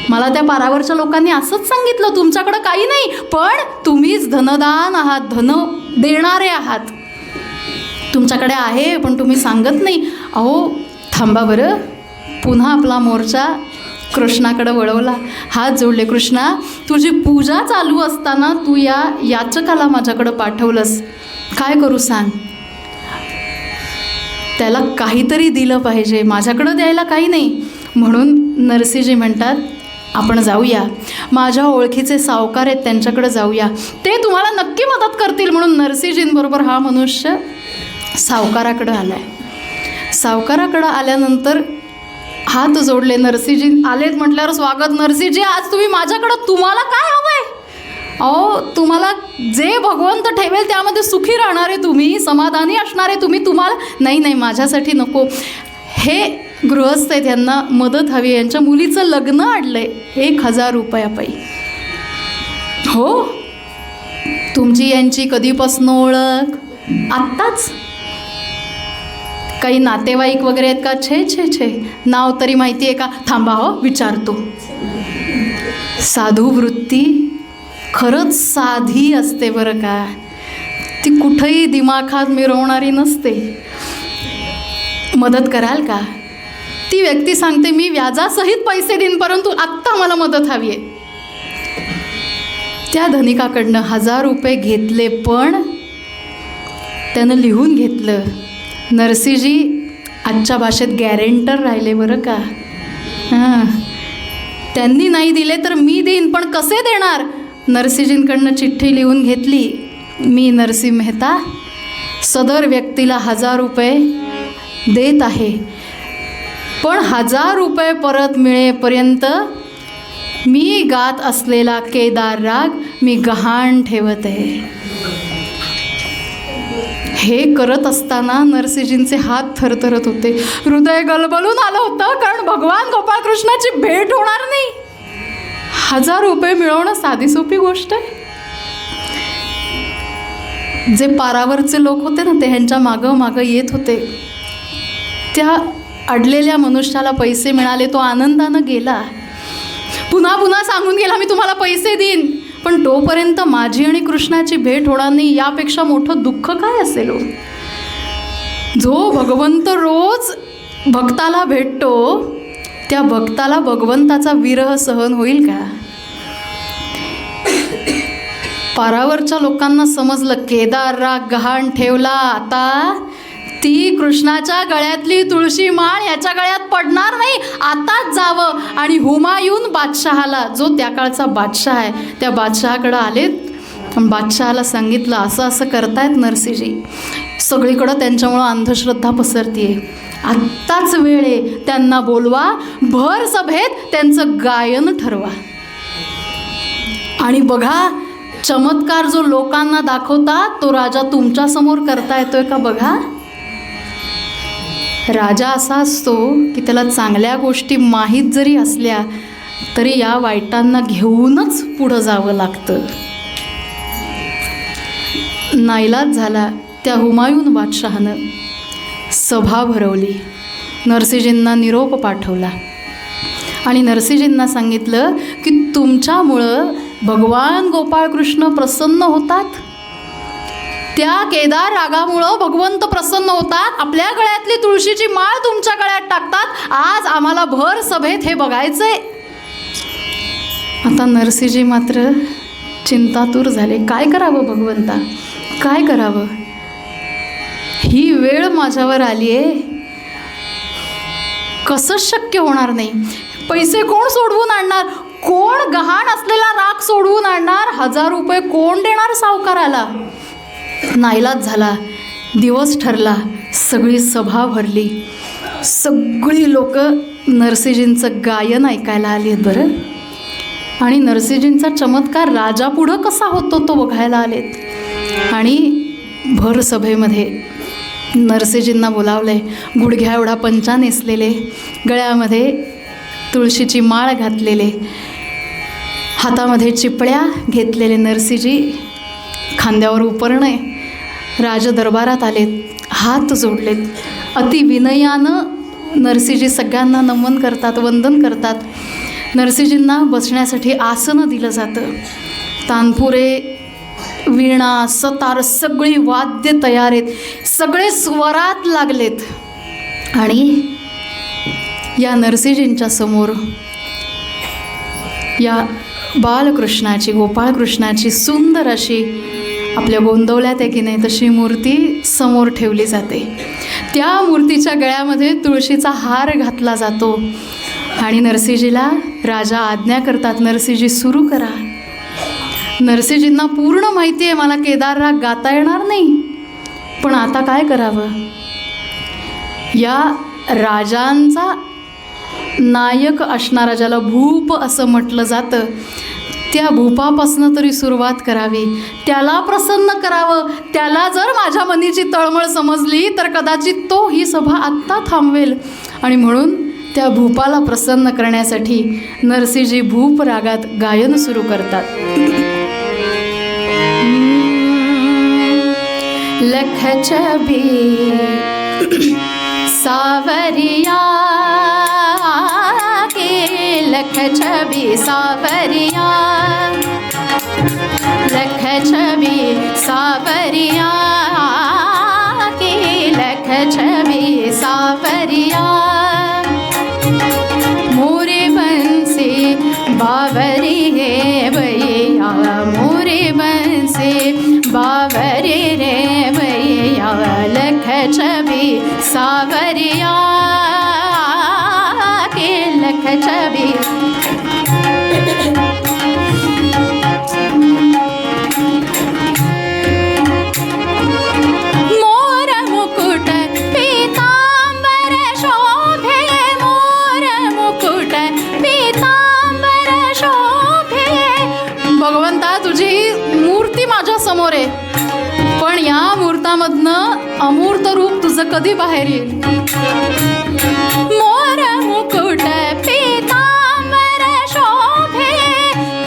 मला त्या पारावरच्या लोकांनी असंच सांगितलं, तुमच्याकडं काही नाही, पण तुम्हीच धनदान आहात, धन देणारे आहात, तुमच्याकडे आहे पण तुम्ही सांगत नाही. अहो थांबा बरं. पुन्हा आपला मोर्चा कृष्णाकडे वळवला, हात जोडले. कृष्णा, तुझी पूजा चालू असताना तू या याचकाला माझ्याकडं पाठवलंस, काय करू सांग? त्याला काहीतरी दिलं पाहिजे, माझ्याकडं द्यायला काही नाही. म्हणून नरसिंहजी म्हणतात आपण जाऊया, माझ्या ओळखीचे सावकार आहेत त्यांच्याकडे जाऊया, ते तुम्हाला नक्की मदत करतील. म्हणून नरसिंहजींबरोबर हा मनुष्य सावकाराकडं आलाय. सावकाराकडं आल्यानंतर हात जोडले. नरसिंहजी आलेत म्हटल्यावर स्वागत. नरसिंहजी आज तुम्ही माझ्याकडं, तुम्हाला काय हवंय? अहो तुम्हाला जे भगवंत ठेवेल त्यामध्ये सुखी राहणारे तुम्ही, समाधानी असणारे तुम्ही. तुम्हाला नाही नाही माझ्यासाठी नको. हे गृहस्थ आहेत, यांना मदत हवी, यांच्या मुलीचं लग्न अडलंय, 1000 रुपयापायी. हो तुमची यांची कधीपासून ओळख? आत्ताच? काही नातेवाईक वगैरे आहेत का? छे छे छे, नाव तरी माहिती आहे का? थांबा हो विचारतो. साधू वृत्ती खरंच साधी असते बरं का, ती कुठंही दिमाखात मिरवणारी नसते. मदत कराल का? ती व्यक्ती सांगते मी व्याजासहित पैसे देईन, परंतु आत्ता मला मदत हवी आहे. त्या धनिकाकडनं 1000 रुपये घेतले, पण त्यानं लिहून घेतलं. नरसिंहजी आजच्या भाषेत गॅरेंटर राहिले बरं का. त्यांनी नाही दिले तर मी देईन, पण कसे देणार? नरसिंहजींकडनं चिठ्ठी लिहून घेतली. मी नरसिंह मेहता सदर व्यक्तीला 1000 रुपये देत आहे, पण 1000 रुपये परत मिळेपर्यंत मी गात असलेला केदार राग मी गहाण ठेवत आहे. हे करत असताना नरसिंहजींचे हात थरथरत होते, हृदय गलबलून आलं होतं, कारण भगवान गोपाळकृष्णाची भेट होणार नाही. 1000 रुपये मिळवणं साधी सोपी गोष्ट आहे. जे पारावरचे लोक होते ना, ते ह्यांच्या मागं येत होते. त्या अडलेल्या मनुष्याला पैसे मिळाले, तो आनंदानं गेला. पुन्हा पुन्हा सांगून गेला मी तुम्हाला पैसे देईन. पण तोपर्यंत माझी आणि कृष्णाची भेट होणार नाही, यापेक्षा मोठं दुःख काय असेल हो? जो भगवंत रोज भक्ताला भेटतो त्या भक्ताला भगवंताचा विरह सहन होईल का? पारावरच्या लोकांना समजलं केदार राग गहाण ठेवला, आता ती कृष्णाच्या गळ्यातली तुळशी माळ ह्याच्या गळ्यात पडणार नाही, आताच जावं. आणि हुमायून बादशहाला, जो त्या काळचा बादशाह आहे, त्या बादशहाकडं आलेत. बादशहाला सांगितलं असं असं करतायत नरसिंहजी, सगळीकडं त्यांच्यामुळं अंधश्रद्धा पसरतीये, आत्ताच वेळ आहे, त्यांना बोलवा, भर सभेत त्यांचं गायन ठरवा. आणि बघा चमत्कार जो लोकांना दाखवतात तो राजा तुमच्या समोर करता येतोय का बघा. राजा असा असतो की त्याला चांगल्या गोष्टी माहीत जरी असल्या तरी या वाईटांना घेऊनच पुढं जावं लागतं. नाईलाज झाला त्या हुमायून बादशहानं सभा भरवली, नरसिंहजींना निरोप पाठवला आणि नरसिंहजींना सांगितलं की तुमच्यामुळं भगवान गोपाळकृष्ण प्रसन्न होतात, त्या केदार रागामुळं भगवंत प्रसन्न होतात, आपल्या गळ्यातली तुळशीची माळ तुमच्या गळ्यात टाकतात, आज आम्हाला भर सभेत हे बघायचंय. आता नरसिंहजी मात्र चिंतातूर झाले, काय करावं भगवंता, काय करावं, ही वेळ माझ्यावर आली आहे, कसं शक्य होणार नाही, पैसे कोण सोडवून आणणार, कोण गहाण असलेला राग सोडवून आणणार, 1000 रुपये कोण देणार सावकाराला. नाईलाज झाला, दिवस ठरला, सगळी सभा भरली, सगळी लोक नरसिंहजींचं गायन ऐकायला आली आहेत बरं. आणि नरसिंहजींचा चमत्कार राजापुढं कसा होतो तो बघायला आलेत. आणि भर सभेमध्ये नरसिंहजींना बोलावलंय, गुडघ्या एवढा पंचा नेसलेले, गळ्यामध्ये तुळशीची माळ घातलेले, हातामध्ये चिपळ्या घेतलेले नरसिंहजी, खांद्यावर उपरणे राजदरबारात आलेत, हात जोडलेत, अति विनयानं नरसिंहजी सगळ्यांना नमन करतात, वंदन करतात. नरसिंहजींना बसण्यासाठी आसनं दिलं जातं, तानपुरे, वीणा, सतार सगळी वाद्य तयार आहेत, सगळे स्वरात लागलेत. आणि या नरसिंहजींच्या समोर या बालकृष्णाची, गोपाळकृष्णाची सुंदर अशी आपल्या गोंदवल्यात आहे की नाही तशी मूर्ती समोर ठेवली जाते. त्या मूर्तीच्या गळ्यामध्ये तुळशीचा हार घातला जातो आणि नरसिंहजीला राजा आज्ञा करतात, नरसिंहजी सुरू करा. नरसिंहजींना पूर्ण माहिती आहे मला केदार राग गाता येणार नाही, पण आता काय करावं. या राजांचा नायक असणारा, ज्याला भूप असं म्हटलं जातं, त्या भूपापासनं तरी सुरुवात करावी, त्याला प्रसन्न करावं. त्याला जर माझ्या मनीची तळमळ समजली तर कदाचित तो ही सभा आत्ता थांबवेल. आणि म्हणून त्या भूपाला प्रसन्न करण्यासाठी नरसिंहजी भूप रागात गायन सुरू करतात. लख छबी सावरिया के, लख छबी सावरिया, लख छबी सावरिया के, लख छबी सावरिया, मोरे बंसी बावरी रे भैया, मोरे बंसी बावरी रे भैया, लख छबी सावरिया के, लख छबी. मोर मुकुट पीतांबर शोभे, मोर मुकुट पीतांबर शोभे. भगवंता तुझी मूर्ती माझ्या समोर आहे, पण या मूर्तामधनं अमूर्त रूप तुझं कधी बाहेर येईल. मोर मुकुट पीतांबर शोभे,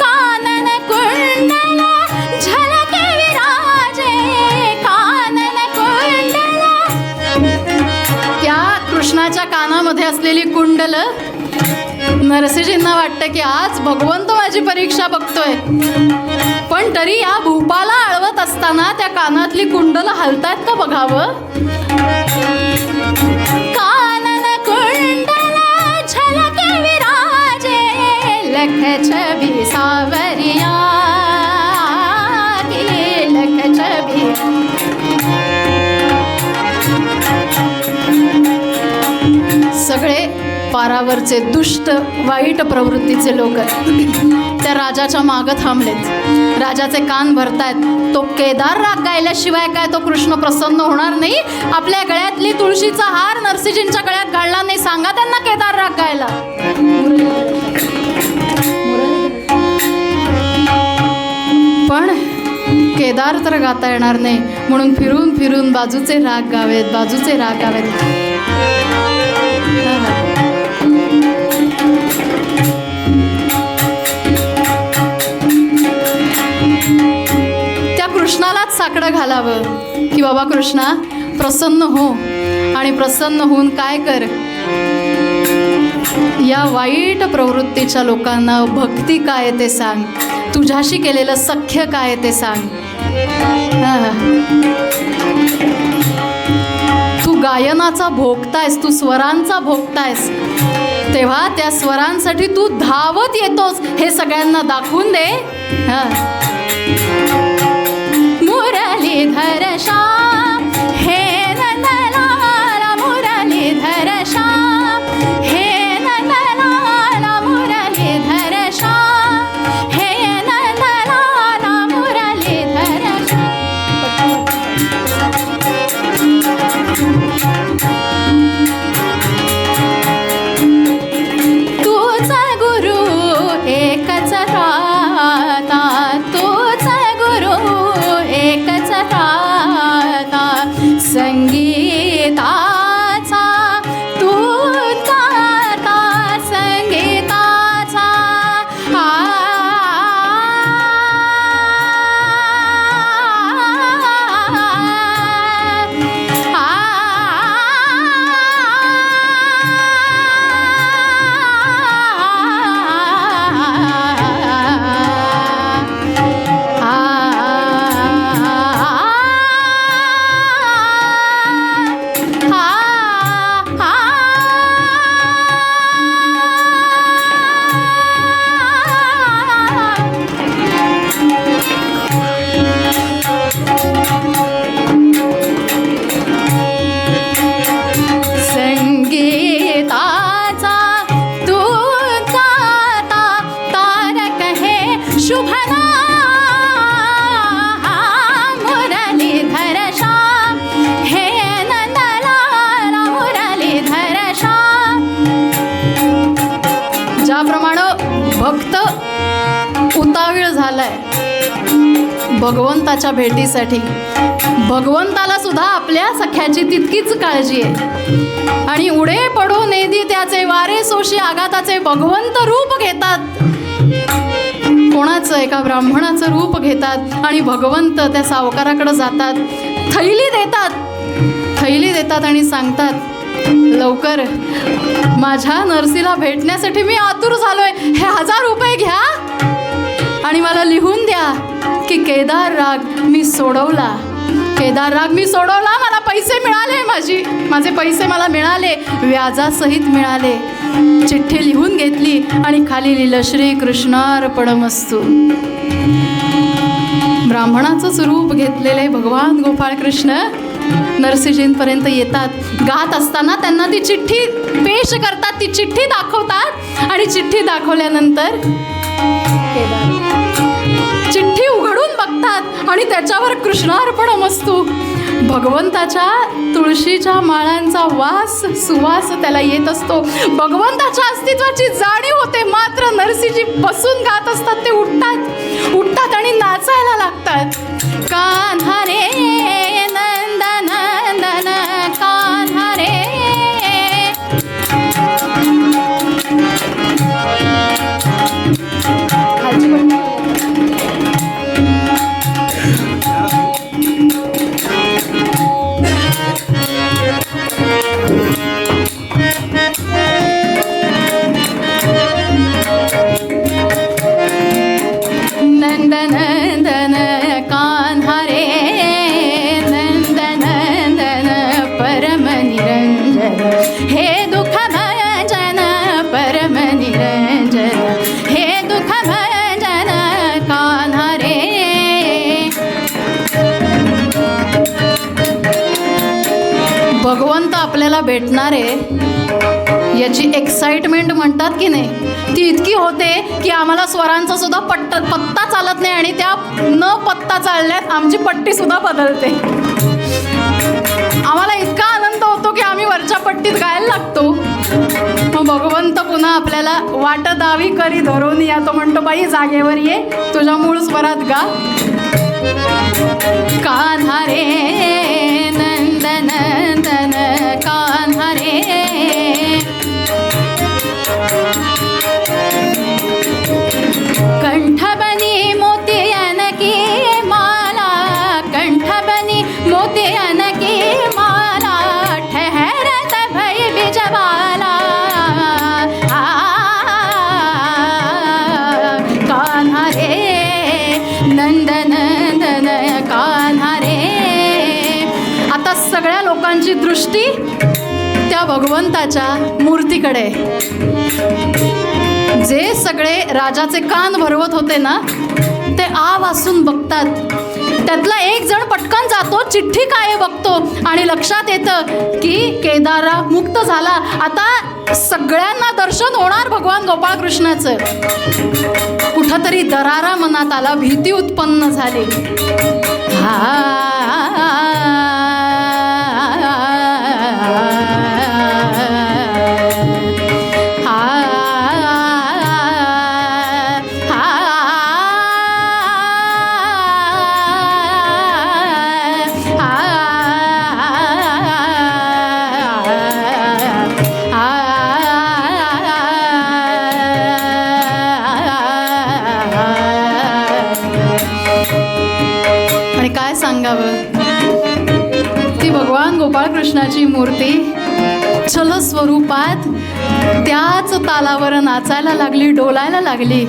कानन कुंडल झलके विराजे, कानन कुंडल. त्या कृष्णाच्या कानामध्ये असलेली कुंडल नरसिंहजींना वाटतं की आज भगवंत माझी परीक्षा बघतोय, पण तरी या भूपाला आळवत असताना त्या कानातली कुंडलं हलतात का बघावं. कानन कुंडला झलके विराजे लख छबी सावरिया की लख छबी. सगळे पारावरचे दुष्ट वाईट प्रवृत्तीचे लोक त्या राजाच्या मागं थांबलेत. राजाचे कान भरतायत. तो केदार राग गायल्याशिवाय काय तो कृष्ण प्रसन्न होणार नाही. आपल्या गळ्यातली तुळशीचा हार नरसिंहजींच्या गळ्यात घालला नाही. सांगा त्यांना केदार राग गायला. पण केदार तर गाता येणार नाही म्हणून फिरून फिरून बाजूचे राग गावेत, बाजूचे राग गावेत. त्या कृष्णालाच साकडं घालावं की बाबा कृष्णा प्रसन्न हो, आणि प्रसन्न होऊन काय कर, या वाईट प्रवृत्तीच्या लोकांना भक्ती काय ते सांग, तुझ्याशी केलेलं सख्य काय ते सांग. तू गायनाचा भोगतायस, तू स्वरांचा भोगतायस, तेव्हा त्या स्वरांसाठी तू धावत येतोस हे सगळ्यांना दाखवून दे. मुरलीधर श्याम हे नंदलाल, मुरलीधर श्याम हे नंदलाल, मुरलीधर श्याम हे नंदलाल, मुरलीधर श्याम. तुझा गुरु एकच राहता, तुझा गुरु एकच राहता, संगीताचा तू गाता, संगीताचा संगीताचा तू गाता, तारक हे शुभना, मुरलीधर श्याम हे नंदलाल, मुरलीधर श्याम. ज्याप्रमाणे भक्त उतावीळ झालाय भगवंताच्या भेटीसाठी, भगवंताला सुद्धा आपल्या सख्याची तितकीच काळजी आहे. आणि उडे पडो नेदी त्याचे वारे सोशी आघाताचे भगवंत रूप घेतात. कोणाचं? एका ब्राह्मणाचं रूप घेतात आणि भगवंत त्या सावकाराकडे जातात, थैली देतात आणि सांगतात लवकर माझ्या नरसीला भेटण्यासाठी मी आतुर झालोय, हे 1000 रुपये घ्या आणि मला लिहून द्या की केदार राग मी सोडवला, केदार राग मी सोडवला, मला पैसे मिळाले, माझे पैसे मला मिळाले, व्याजासहित मिळाले. चिठ्ठी लिहून घेतली आणि खाली लिहिलं श्री कृष्णार्पणमस्तु. ब्राह्मणाचंच रूप घेतलेले भगवान गोपाळ कृष्ण नरसिंहजींपर्यंत येतात. गात असताना त्यांना ती चिठ्ठी पेश करतात, ती चिठ्ठी दाखवतात आणि चिठ्ठी दाखवल्यानंतर चिठ्ठी उघडून बघतात आणि त्याच्यावर कृष्णार्पणमस्तु भगवंताच्या तुळशीच्या माळांचा सुवास त्याला येत असतो. भगवंताच्या अस्तित्वाची जाणीव होते. मात्र नरसिंहजी बसून गात असतात, ते उठतात आणि नाचायला लागतात. कान्हा रे नंदन नंदन कान्हा रे. हे दुःख भंजन परम निरंजन, हे दुःख भंजन कान्हा रे. भगवंत आपल्याला भेटणार आहे याची एक्साइटमेंट म्हणतात की नाही, ती इतकी होते की आम्हाला स्वरांचा सुद्धा पत्ता चालत नाही आणि त्या न पत्ता चालल्यात आमची पट्टी सुद्धा बदलते. आम्हाला इतका आनंद होतो की आम्ही वरच्या पट्टीत गायला लागतो. मग भगवंत पुन्हा आपल्याला वाट दावी करी धरून या, तो म्हणतो बाई जागेवर ये, तुझ्या मूळ स्वरात गा. कान्हा रे नंदन नंदन कान्हा रे, कंठबनी मोतियन की माला, कंठबनी मोतियन की माला, ठहरत भई बिजवाला. कान्हा रे नंदन नंदन कान्हा रे. आता सगळ्या लोकांची दृष्टी त्या भगवंताच्या मूर्तीकडे. जे सगळे राजाचे कान भरवत होते ना ते आ वासून बघतात. त्यातला एक जण पटकन जातो, चिठ्ठी काय बघतो आणि लक्षात येतं की केदारा मुक्त झाला. आता सगळ्यांना दर्शन होणार भगवान गोपाळकृष्णाचं. कुठंतरी दरारा मनात आला, भीती उत्पन्न झाली. आणि काय सांगावं, ती भगवान गोपाळकृष्णाची मूर्ती छल स्वरूपात त्याच तालावर नाचायला लागली, डोलायला लागली.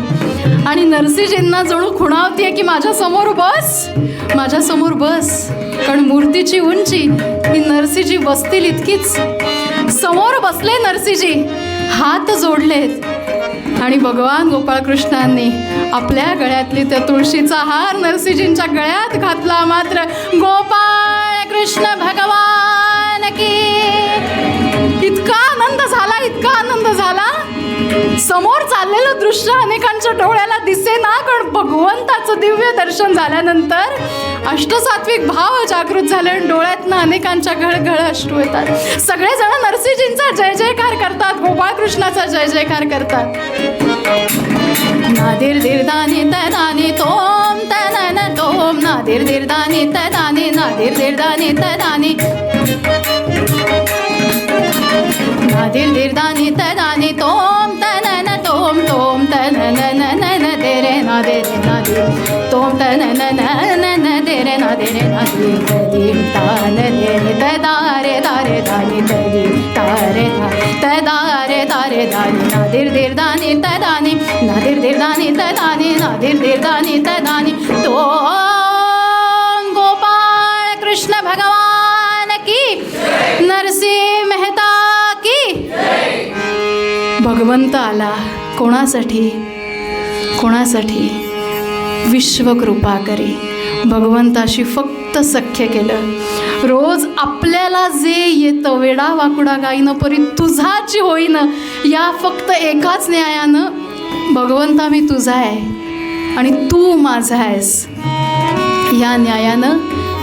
आणि नरसिंहजींना जणू खुणावतीये की माझ्यासमोर बस, माझ्यासमोर बस. कारण मूर्तीची उंची ही नरसिंहजी बसतील इतकीच. समोर बसले नरसिंहजी, हात जोडलेत आणि भगवान गोपाळकृष्णांनी आपल्या गळ्यातली त्या तुळशीचा हार नरसिंहजींच्या गळ्यात घातला. मात्र गोपाळ कृष्ण भगवान की. इतका आनंद झाला, इतका आनंद झाला. समोर चाललेलं दृश्य अनेकांच्या डोळ्याला दिसेना, कारण भगवंताचं दिव्य दर्शन झाल्यानंतर अष्टसात्विक भाव जागृत झाले आणि डोळ्यातनं अनेकांच्या घळघळ अश्रू येतात. सगळेजण नरसिंहजींचा जय जयकार करतात, गोपाळकृष्णाचा जय जयकार करतात. नादिर दिरदानी तदानी तोम तनन तोम, नादिर दिरदानी तदानी, नादिर दिरदानी तदानी, नादिर दिरदानी तदानी तोम तनन तोम, तोम तनन नन देरे नादेरे नादे, तोम तनन नन देरे नादेरे नादे, तदीम तान देरे तदारे दारे दानी, तदीम तारे तदारे दारे दानी, नादिर दिरदानी तदानी, नादिर दिरदानी तदानी, नादिर दिरदानी तदानी. तोम गोपाळ कृष्ण भगवान की, नरसिंह मेहता की. भगवंत आला कोणासाठी, कोणासाठी? विश्वकृपा करी. भगवंताशी फक्त सख्य केलं. रोज आपल्याला जे येतं, वेडा वाकुडा गाईनं परी तुझाची होईन, या फक्त एकाच न्यायानं भगवंता मी तुझा आहे आणि तू माझा आहेस, या न्यायानं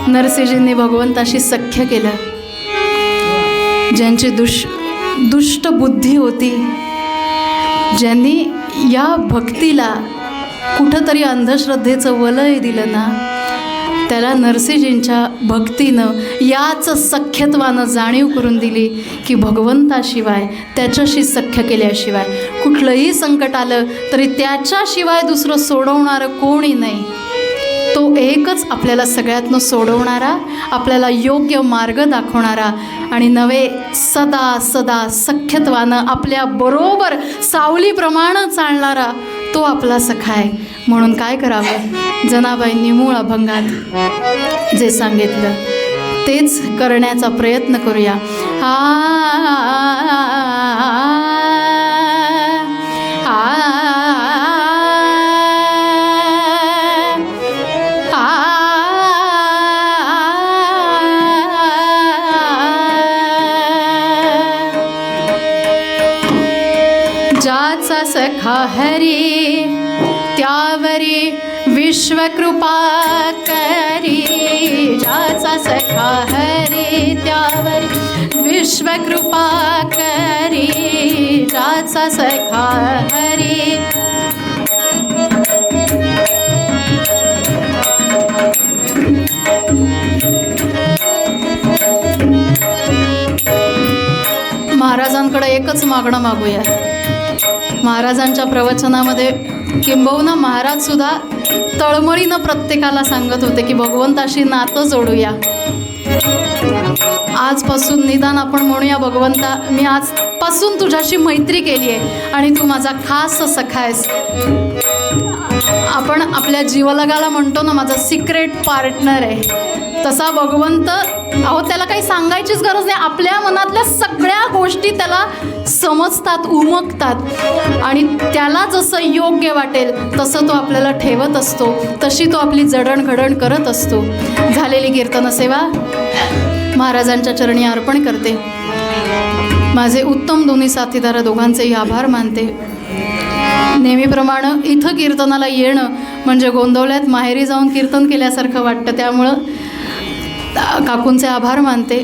नरसिंहजींनी भगवंताशी सख्य केलं. ज्यांची दुष्ट बुद्धी होती, ज्यांनी या भक्तीला कुठंतरी अंधश्रद्धेचं वलय दिलं ना, त्याला नरसिंहजींच्या भक्तीनं, याच सख्यत्वानं जाणीव करून दिली की भगवंताशिवाय, त्याच्याशी सख्य केल्याशिवाय कुठलंही संकट आलं तरी त्याच्याशिवाय दुसरं सोडवणारं कोणी नाही. तो एकच आपल्याला सगळ्यातनं सोडवणारा, आपल्याला योग्य मार्ग दाखवणारा आणि नवे सदा सदा सख्यत्वानं आपल्या बरोबर सावलीप्रमाणे चालणारा तो आपला सखा आहे. म्हणून काय करावं, जनाबाईंनी मूळ अभंगात जे सांगितलं तेच करण्याचा प्रयत्न करूया. आ ज्याचा सखा हरी त्यावरी विश्वकृपा करी, ज्याचा सखा हरी त्यावरी विश्वकृपा करी, ज्याचा सखा हरी. महाराजांकडे एकच मागणं मागूया. महाराजांच्या प्रवचनामध्ये किंबहुना महाराज सुद्धा तळमळीनं प्रत्येकाला सांगत होते की भगवंताशी नातं जोडूया. आजपासून निदान आपण म्हणूया, भगवंता मी आजपासून तुझ्याशी मैत्री केली आहे आणि तू माझा खास सखा आहेस. आपण आपल्या जीवलगाला म्हणतो ना, माझा सिक्रेट पार्टनर आहे. तसा भगवंत, अहो त्याला काही सांगायचीच गरज नाही. आपल्या मनातल्या सगळ्या गोष्टी त्याला समजतात, उमगतात आणि त्याला जसं योग्य वाटेल तसं तो आपल्याला ठेवत असतो, तशी तो आपली जडणघडण करत असतो. झालेली कीर्तन सेवा महाराजांच्या चरणी अर्पण करते. माझे उत्तम दोन्ही साथीदार दोघांचेही आभार मानते. नेहमीप्रमाणे इथं कीर्तनाला येणं म्हणजे गोंदवल्यात माहेरी जाऊन कीर्तन केल्यासारखं वाटतं, त्यामुळं काकूंचे आभार मानते.